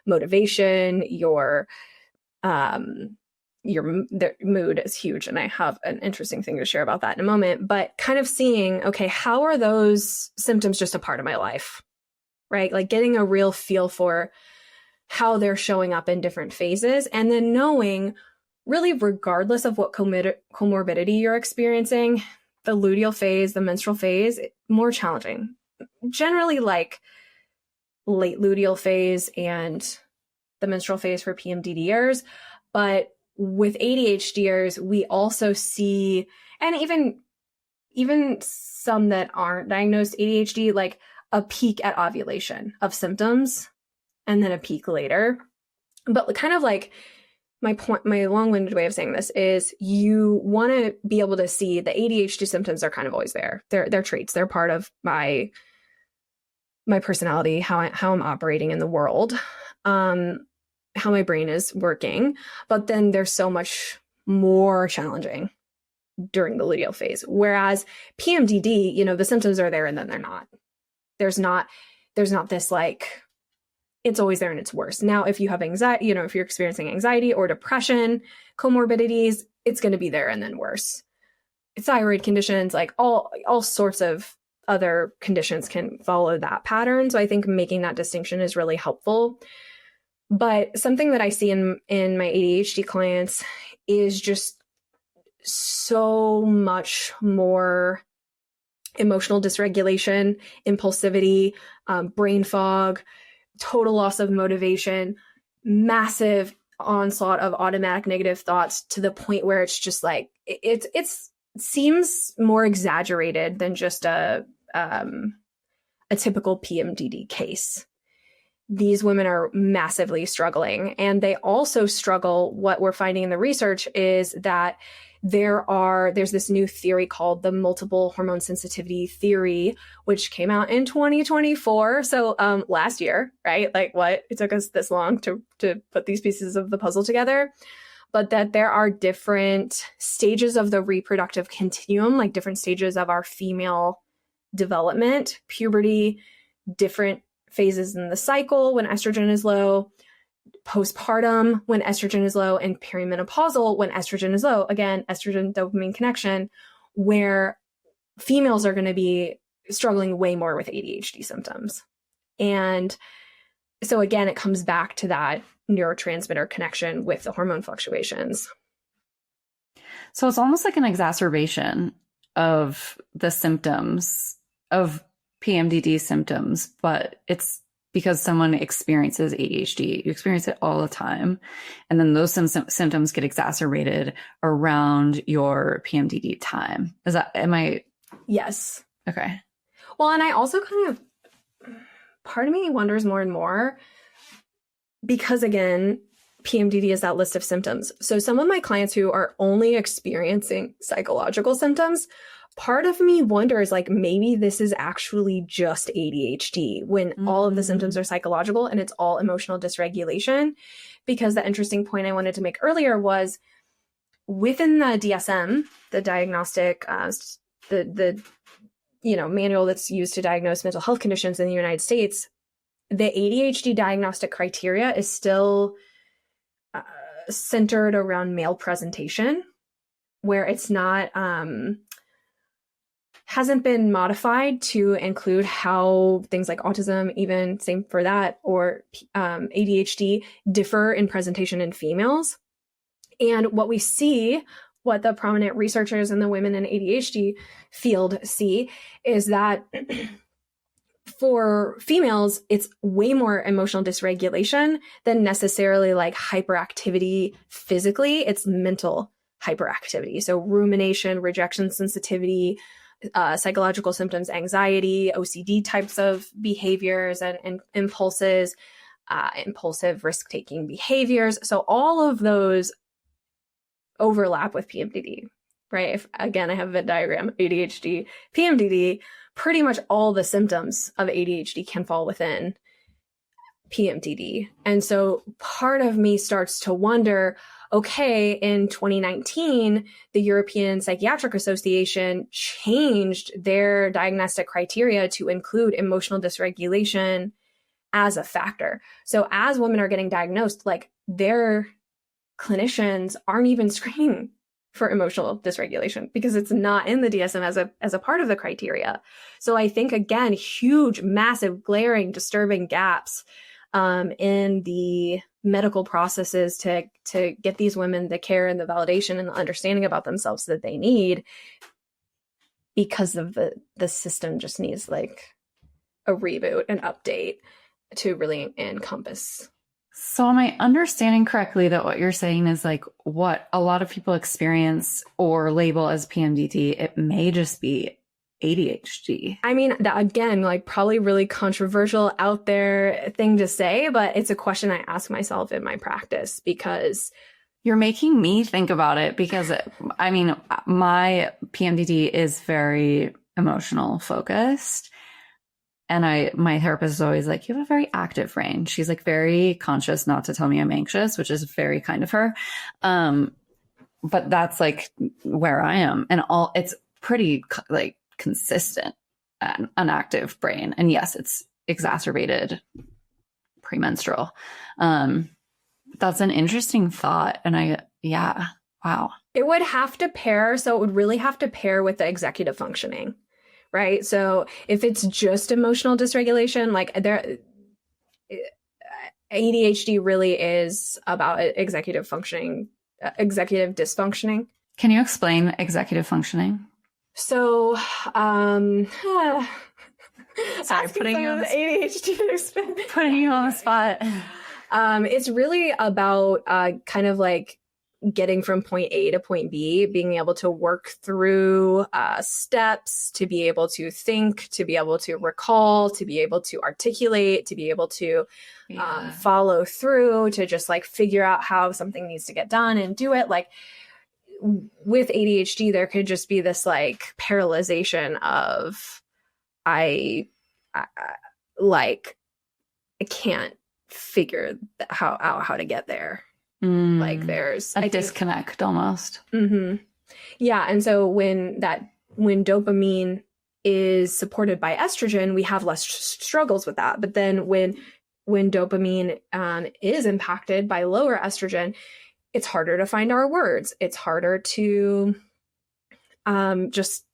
motivation, your mood is huge. And I have an interesting thing to share about that in a moment, but kind of seeing, okay, how are those symptoms just a part of my life, right? Like getting a real feel for how they're showing up in different phases. And then knowing, really, regardless of what comorbidity you're experiencing, the luteal phase, the menstrual phase, more challenging. Generally like late luteal phase and the menstrual phase for PMDDers, but with ADHDers, we also see, and even some that aren't diagnosed ADHD, like a peak at ovulation of symptoms and then a peak later. But kind of like my long-winded way of saying this is you want to be able to see the ADHD symptoms are kind of always there. They're traits. They're part of my personality, how I'm operating in the world. How my brain is working, but then there's so much more challenging during the luteal phase. Whereas PMDD, the symptoms are there and then they're not. There's not this like, it's always there and it's worse. Now, if you have anxiety, if you're experiencing anxiety or depression, comorbidities, it's going to be there and then worse. Thyroid conditions, like all sorts of other conditions can follow that pattern. So I think making that distinction is really helpful. But something that I see in my ADHD clients is just so much more emotional dysregulation, impulsivity, brain fog, total loss of motivation, massive onslaught of automatic negative thoughts to the point where it's just like, it seems more exaggerated than just a typical PMDD case. These women are massively struggling, and they also struggle. What we're finding in the research is that there's this new theory called the multiple hormone sensitivity theory, which came out in 2024. So last year, right? Like what? It took us this long to put these pieces of the puzzle together. But that there are different stages of the reproductive continuum, like different stages of our female development, puberty, different phases in the cycle when estrogen is low, postpartum when estrogen is low, and perimenopausal when estrogen is low. Again, estrogen dopamine connection, where females are going to be struggling way more with ADHD symptoms. And so again, it comes back to that neurotransmitter connection with the hormone fluctuations. So it's almost like an exacerbation of the symptoms of PMDD symptoms, but it's because someone experiences ADHD. You experience it all the time. And then those symptoms get exacerbated around your PMDD time. Am I? Yes. Okay. Well, and I also part of me wonders more and more, because again, PMDD is that list of symptoms. So some of my clients who are only experiencing psychological symptoms, part of me wonders, like, maybe this is actually just ADHD when all of the symptoms are psychological and it's all emotional dysregulation. Because the interesting point I wanted to make earlier was within the DSM, the diagnostic, the manual that's used to diagnose mental health conditions in the United States, the ADHD diagnostic criteria is still centered around male presentation, where it's not, hasn't been modified to include how things like autism, even same for that, or ADHD differ in presentation in females. And what we see, what the prominent researchers in the women in ADHD field see, is that for females, it's way more emotional dysregulation than necessarily like hyperactivity physically. It's mental hyperactivity. So rumination, rejection sensitivity, psychological symptoms, anxiety, OCD types of behaviors and impulses, impulsive risk-taking behaviors. So all of those overlap with PMDD, right? Again, I have a Venn diagram, ADHD, PMDD, pretty much all the symptoms of ADHD can fall within PMDD. And so part of me starts to wonder, okay, in 2019, the European Psychiatric Association changed their diagnostic criteria to include emotional dysregulation as a factor. So as women are getting diagnosed, like their clinicians aren't even screening for emotional dysregulation because it's not in the DSM as a part of the criteria. So I think, again, huge, massive, glaring, disturbing gaps in the medical processes to get these women the care and the validation and the understanding about themselves that they need, because of the system just needs like a reboot, an update to really encompass. So am I understanding correctly that what you're saying is like what a lot of people experience or label as PMDD, it may just be ADHD? I mean, that, again, like probably really controversial out there thing to say, but it's a question I ask myself in my practice because you're making me think about it, because I mean, my PMDD is very emotional focused. And my therapist is always like, you have a very active brain. She's like very conscious not to tell me I'm anxious, which is very kind of her. But that's like where I am. And it's pretty like consistent, an active brain. And yes, it's exacerbated premenstrual. That's an interesting thought. And wow. It would have to pair. So it would really have to pair with the executive functioning. Right. So if it's just emotional dysregulation, like ADHD really is about executive functioning, executive dysfunctioning. Can you explain executive functioning? So, Sorry, putting you on the ADHD. putting you on the spot. It's really about kind of like getting from point A to point B, being able to work through steps, to be able to think, to be able to recall, to be able to articulate, to be able to follow through, to just like figure out how something needs to get done and do it. Like with ADHD, there could just be this like paralyzation of I can't figure how to get there. Like there's a disconnect almost. Mm-hmm. Yeah. And so when dopamine is supported by estrogen, we have less struggles with that. But then when dopamine is impacted by lower estrogen, it's harder to find our words. It's harder to just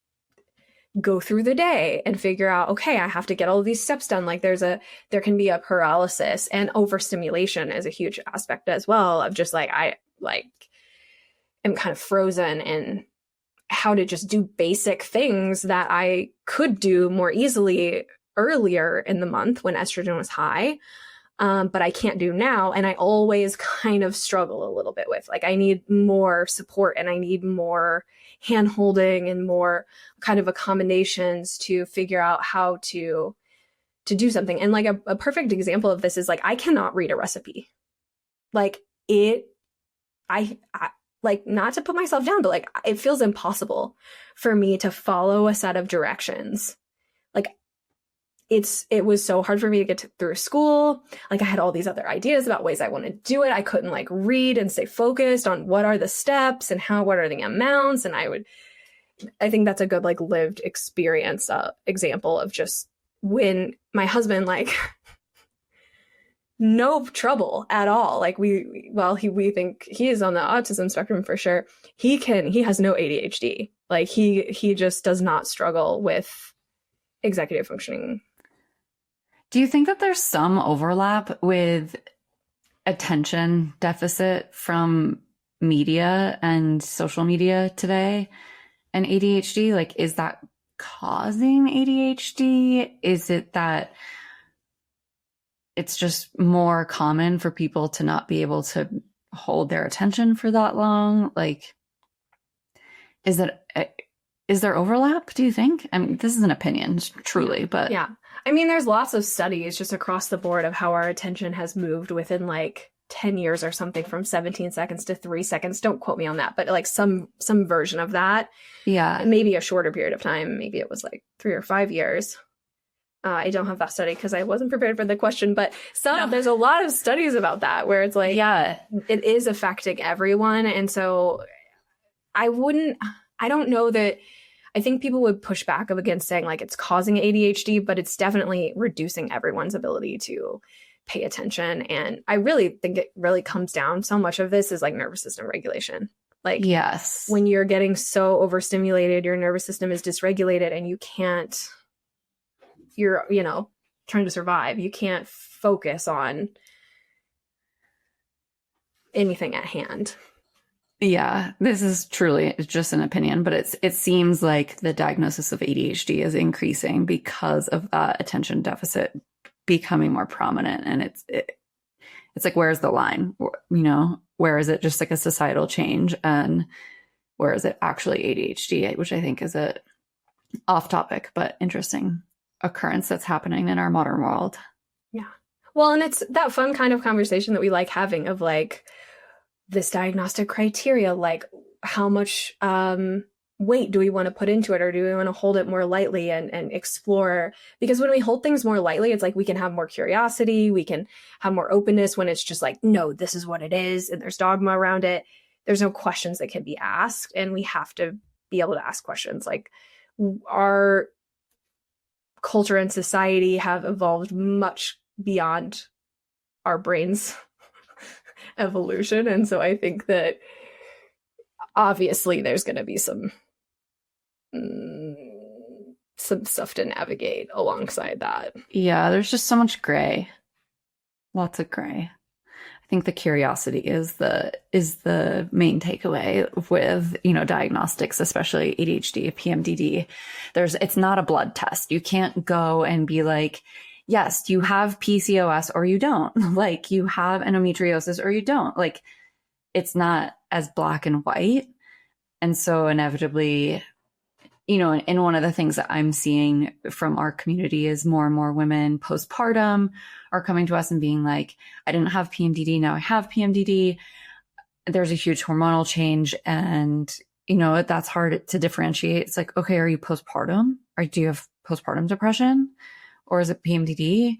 go through the day and figure out, okay, I have to get all of these steps done. Like there can be a paralysis, and overstimulation is a huge aspect as well of just like, I like am kind of frozen in how to just do basic things that I could do more easily earlier in the month when estrogen was high. But I can't do now. And I always kind of struggle a little bit with, like, I need more support and I need more hand holding and more kind of accommodations to figure out how to do something. And like a perfect example of this is like, I cannot read a recipe. Like I like, not to put myself down, but like it feels impossible for me to follow a set of directions. Like it was so hard for me to get through school. Like I had all these other ideas about ways I want to do it. I couldn't like read and stay focused on what are the steps and what are the amounts. And I think that's a good like lived experience example of just when my husband, like no trouble at all. Like we think he is on the autism spectrum for sure. He has no ADHD. Like he just does not struggle with executive functioning. Do you think that there's some overlap with attention deficit from media and social media today and ADHD? Like, is that causing ADHD? Is it that it's just more common for people to not be able to hold their attention for that long? Like, is there overlap, do you think? I mean, this is an opinion, truly, but yeah. I mean, there's lots of studies just across the board of how our attention has moved within like 10 years or something, from 17 seconds to 3 seconds. Don't quote me on that, but like some version of that. Yeah. Maybe a shorter period of time. Maybe it was like 3 or 5 years. I don't have that study because I wasn't prepared for the question, but there's a lot of studies about that where it's like, yeah, it is affecting everyone. And so I don't know that. I think people would push back against saying like it's causing ADHD, but it's definitely reducing everyone's ability to pay attention. And I really think it really comes down, so much of this is like nervous system regulation. Like, yes, when you're getting so overstimulated, your nervous system is dysregulated and you're trying to survive. You can't focus on anything at hand. Yeah, this is truly just an opinion, but it seems like the diagnosis of ADHD is increasing because of that attention deficit becoming more prominent. And it's like, where's the line? Where is it just like a societal change, and where is it actually ADHD, which I think is a off topic but interesting occurrence that's happening in our modern world. Yeah. Well, and it's that fun kind of conversation that we like having of like, this diagnostic criteria, like how much weight do we want to put into it, or do we want to hold it more lightly and explore? Because when we hold things more lightly, it's like we can have more curiosity, we can have more openness. When it's just like, no, this is what it is, and there's dogma around it, there's no questions that can be asked, and we have to be able to ask questions. Like, our culture and society have evolved much beyond our brains evolution. And so I think that obviously there's going to be some stuff to navigate alongside that. Yeah, there's just so much gray. Lots of gray. I think the curiosity is the main takeaway with, diagnostics, especially ADHD, PMDD. It's not a blood test. You can't go and be like, yes, you have PCOS or you don't. Like, you have endometriosis or you don't. Like, it's not as black and white. And so inevitably, and one of the things that I'm seeing from our community is more and more women postpartum are coming to us and being like, I didn't have PMDD, now I have PMDD. There's a huge hormonal change. And, that's hard to differentiate. It's like, okay, are you postpartum? Or do you have postpartum depression? Or is it PMDD?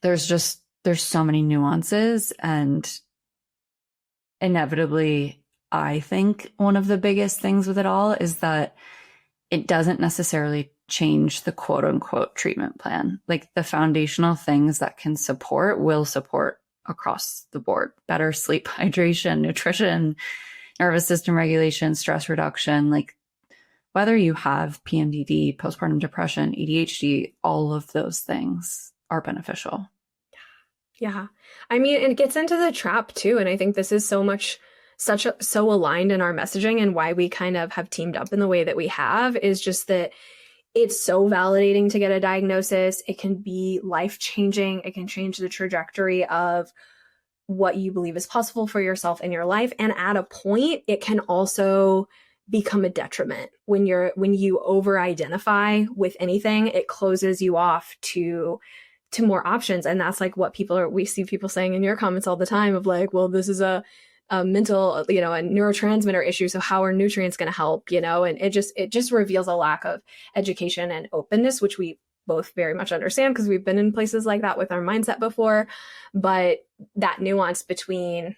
There's so many nuances, and inevitably, I think one of the biggest things with it all is that it doesn't necessarily change the quote unquote treatment plan. Like, the foundational things that can support will support across the board. Better sleep, hydration, nutrition, nervous system regulation, stress reduction. Like, whether you have PMDD, postpartum depression, ADHD, all of those things are beneficial. Yeah. I mean, it gets into the trap too. And I think this is so aligned in our messaging, and why we kind of have teamed up in the way that we have is just that it's so validating to get a diagnosis. It can be life-changing. It can change the trajectory of what you believe is possible for yourself in your life. And at a point, it can also become a detriment. When you over-identify with anything, it closes you off to more options. And that's like what we see people saying in your comments all the time of like, well, this is a mental, a neurotransmitter issue. So how are nutrients going to help, and it just reveals a lack of education and openness, which we both very much understand because we've been in places like that with our mindset before. But that nuance between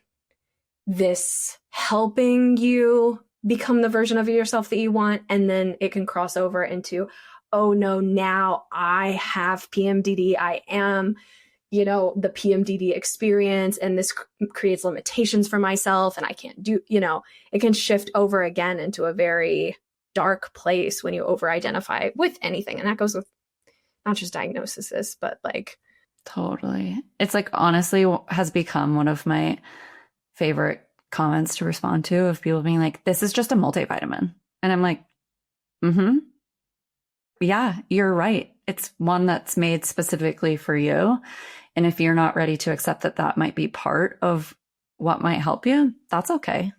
this helping you become the version of yourself that you want, and then it can cross over into, oh no, now I have PMDD. I am the PMDD experience, and this creates limitations for myself, and I can't do, it can shift over again into a very dark place when you over-identify with anything. And that goes with not just diagnoses, but like. Totally. It's like, honestly, has become one of my favorite comments to respond to, of people being like, this is just a multivitamin. And I'm like, yeah, you're right. It's one that's made specifically for you. And if you're not ready to accept that that might be part of what might help you, that's okay.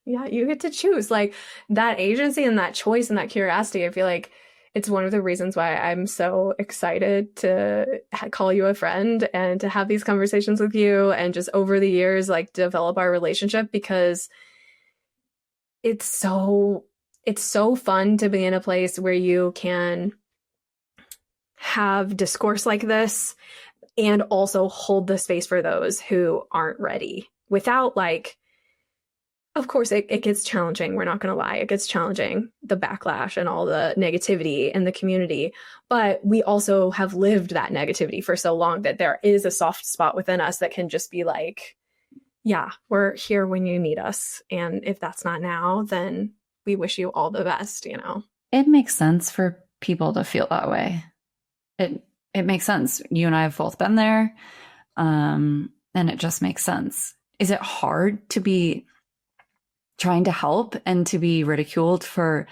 Yeah, you get to choose. Like, that agency and that choice and that curiosity, I feel like it's one of the reasons why I'm so excited to call you a friend and to have these conversations with you, and just over the years, like, develop our relationship, because it's so fun to be in a place where you can have discourse like this and also hold the space for those who aren't ready without, like, of course it gets challenging. We're not going to lie. It gets challenging, the backlash and all the negativity in the community. But we also have lived that negativity for so long that there is a soft spot within us that can just be like, yeah, we're here when you need us. And if that's not now, then we wish you all the best, It makes sense for people to feel that way. It makes sense. You and I have both been there. And it just makes sense. Is it hard to be trying to help and to be ridiculed for,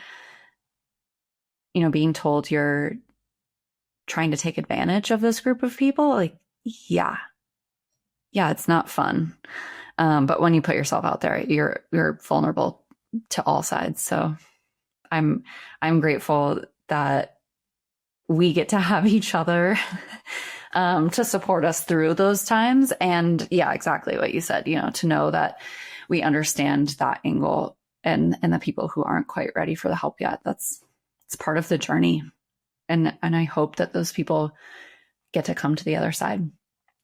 being told you're trying to take advantage of this group of people? Like, yeah, it's not fun. But when you put yourself out there, you're vulnerable to all sides. So I'm grateful that we get to have each other to support us through those times. And yeah, exactly what you said, to know that we understand that angle and the people who aren't quite ready for the help yet. It's part of the journey. And I hope that those people get to come to the other side.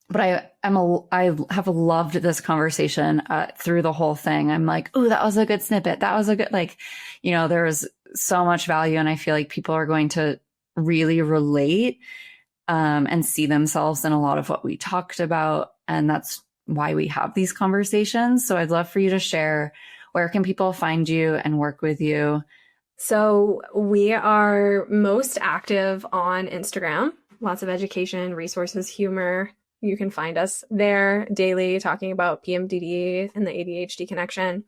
But I have loved this conversation through the whole thing. I'm like, ooh, that was a good snippet. That was a good, there was so much value. And I feel like people are going to really relate and see themselves in a lot of what we talked about. And that's why we have these conversations. So I'd love for you to share, where can people find you and work with you? So we are most active on Instagram, lots of education, resources, humor, You can find us there daily talking about PMDD and the ADHD connection.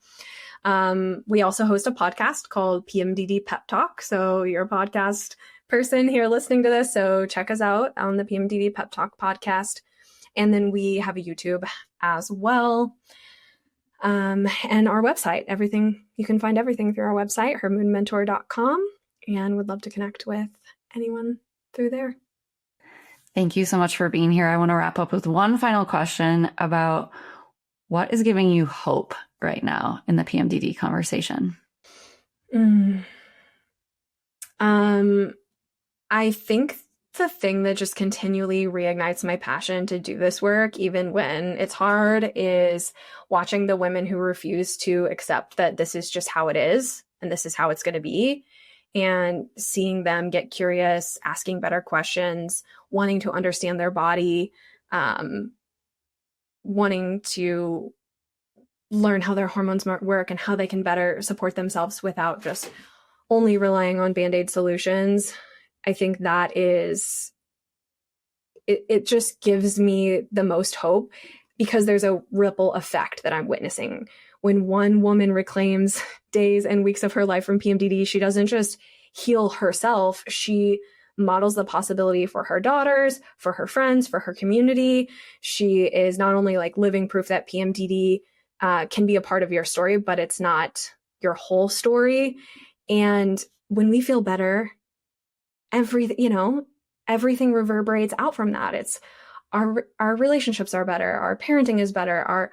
We also host a podcast called PMDD Pep Talk. So you're a podcast person here listening to this, so check us out on the PMDD Pep Talk podcast. And then we have a YouTube as well. And our website, you can find everything through our website, hormonmentor.com, and would love to connect with anyone through there. Thank you so much for being here. I want to wrap up with one final question about what is giving you hope right now in the PMDD conversation. I think the thing that just continually reignites my passion to do this work, even when it's hard, is watching the women who refuse to accept that this is just how it is and this is how it's going to be, and seeing them get curious, asking better questions, wanting to understand their body, wanting to learn how their hormones work and how they can better support themselves without just only relying on Band-Aid solutions. I think that is, it just gives me the most hope, because there's a ripple effect that I'm witnessing. When one woman reclaims days and weeks of her life from PMDD, she doesn't just heal herself, she models the possibility for her daughters, for her friends, for her community. She is not only like living proof that PMDD can be a part of your story, but it's not your whole story. And when we feel better, everything reverberates out from that. It's our relationships are better, our parenting is better,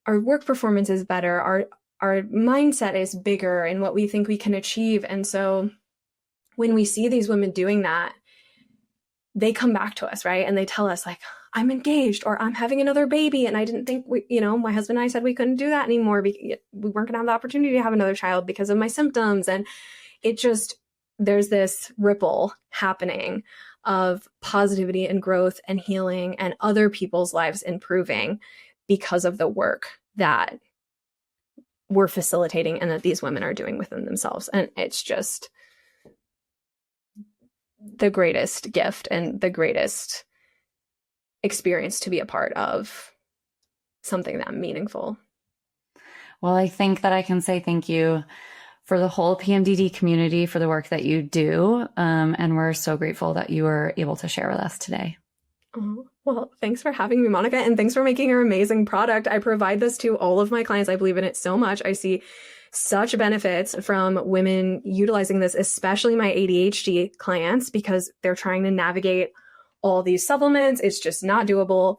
our work performance is better, our mindset is bigger in what we think we can achieve. And so when we see these women doing that, they come back to us, right? And they tell us like, I'm engaged, or I'm having another baby, and I didn't think my husband and I said we couldn't do that anymore. We weren't gonna have the opportunity to have another child because of my symptoms. And it just, there's this ripple happening of positivity and growth and healing and other people's lives improving because of the work that we're facilitating and that these women are doing within themselves. And it's just the greatest gift and the greatest experience to be a part of something that meaningful. Well, I think that I can say thank you for the whole PMDD community for the work that you do. And we're so grateful that you were able to share with us today. Oh, well, thanks for having me, Monica. And thanks for making your amazing product. I provide this to all of my clients. I believe in it so much. I see such benefits from women utilizing this, especially my ADHD clients, because they're trying to navigate all these supplements. It's just not doable.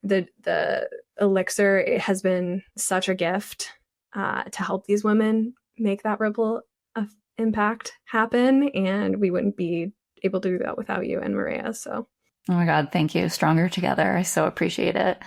The elixir, it has been such a gift to help these women make that ripple of impact happen. And we wouldn't be able to do that without you and Maria. So, oh my God, thank you. Stronger together. I so appreciate it.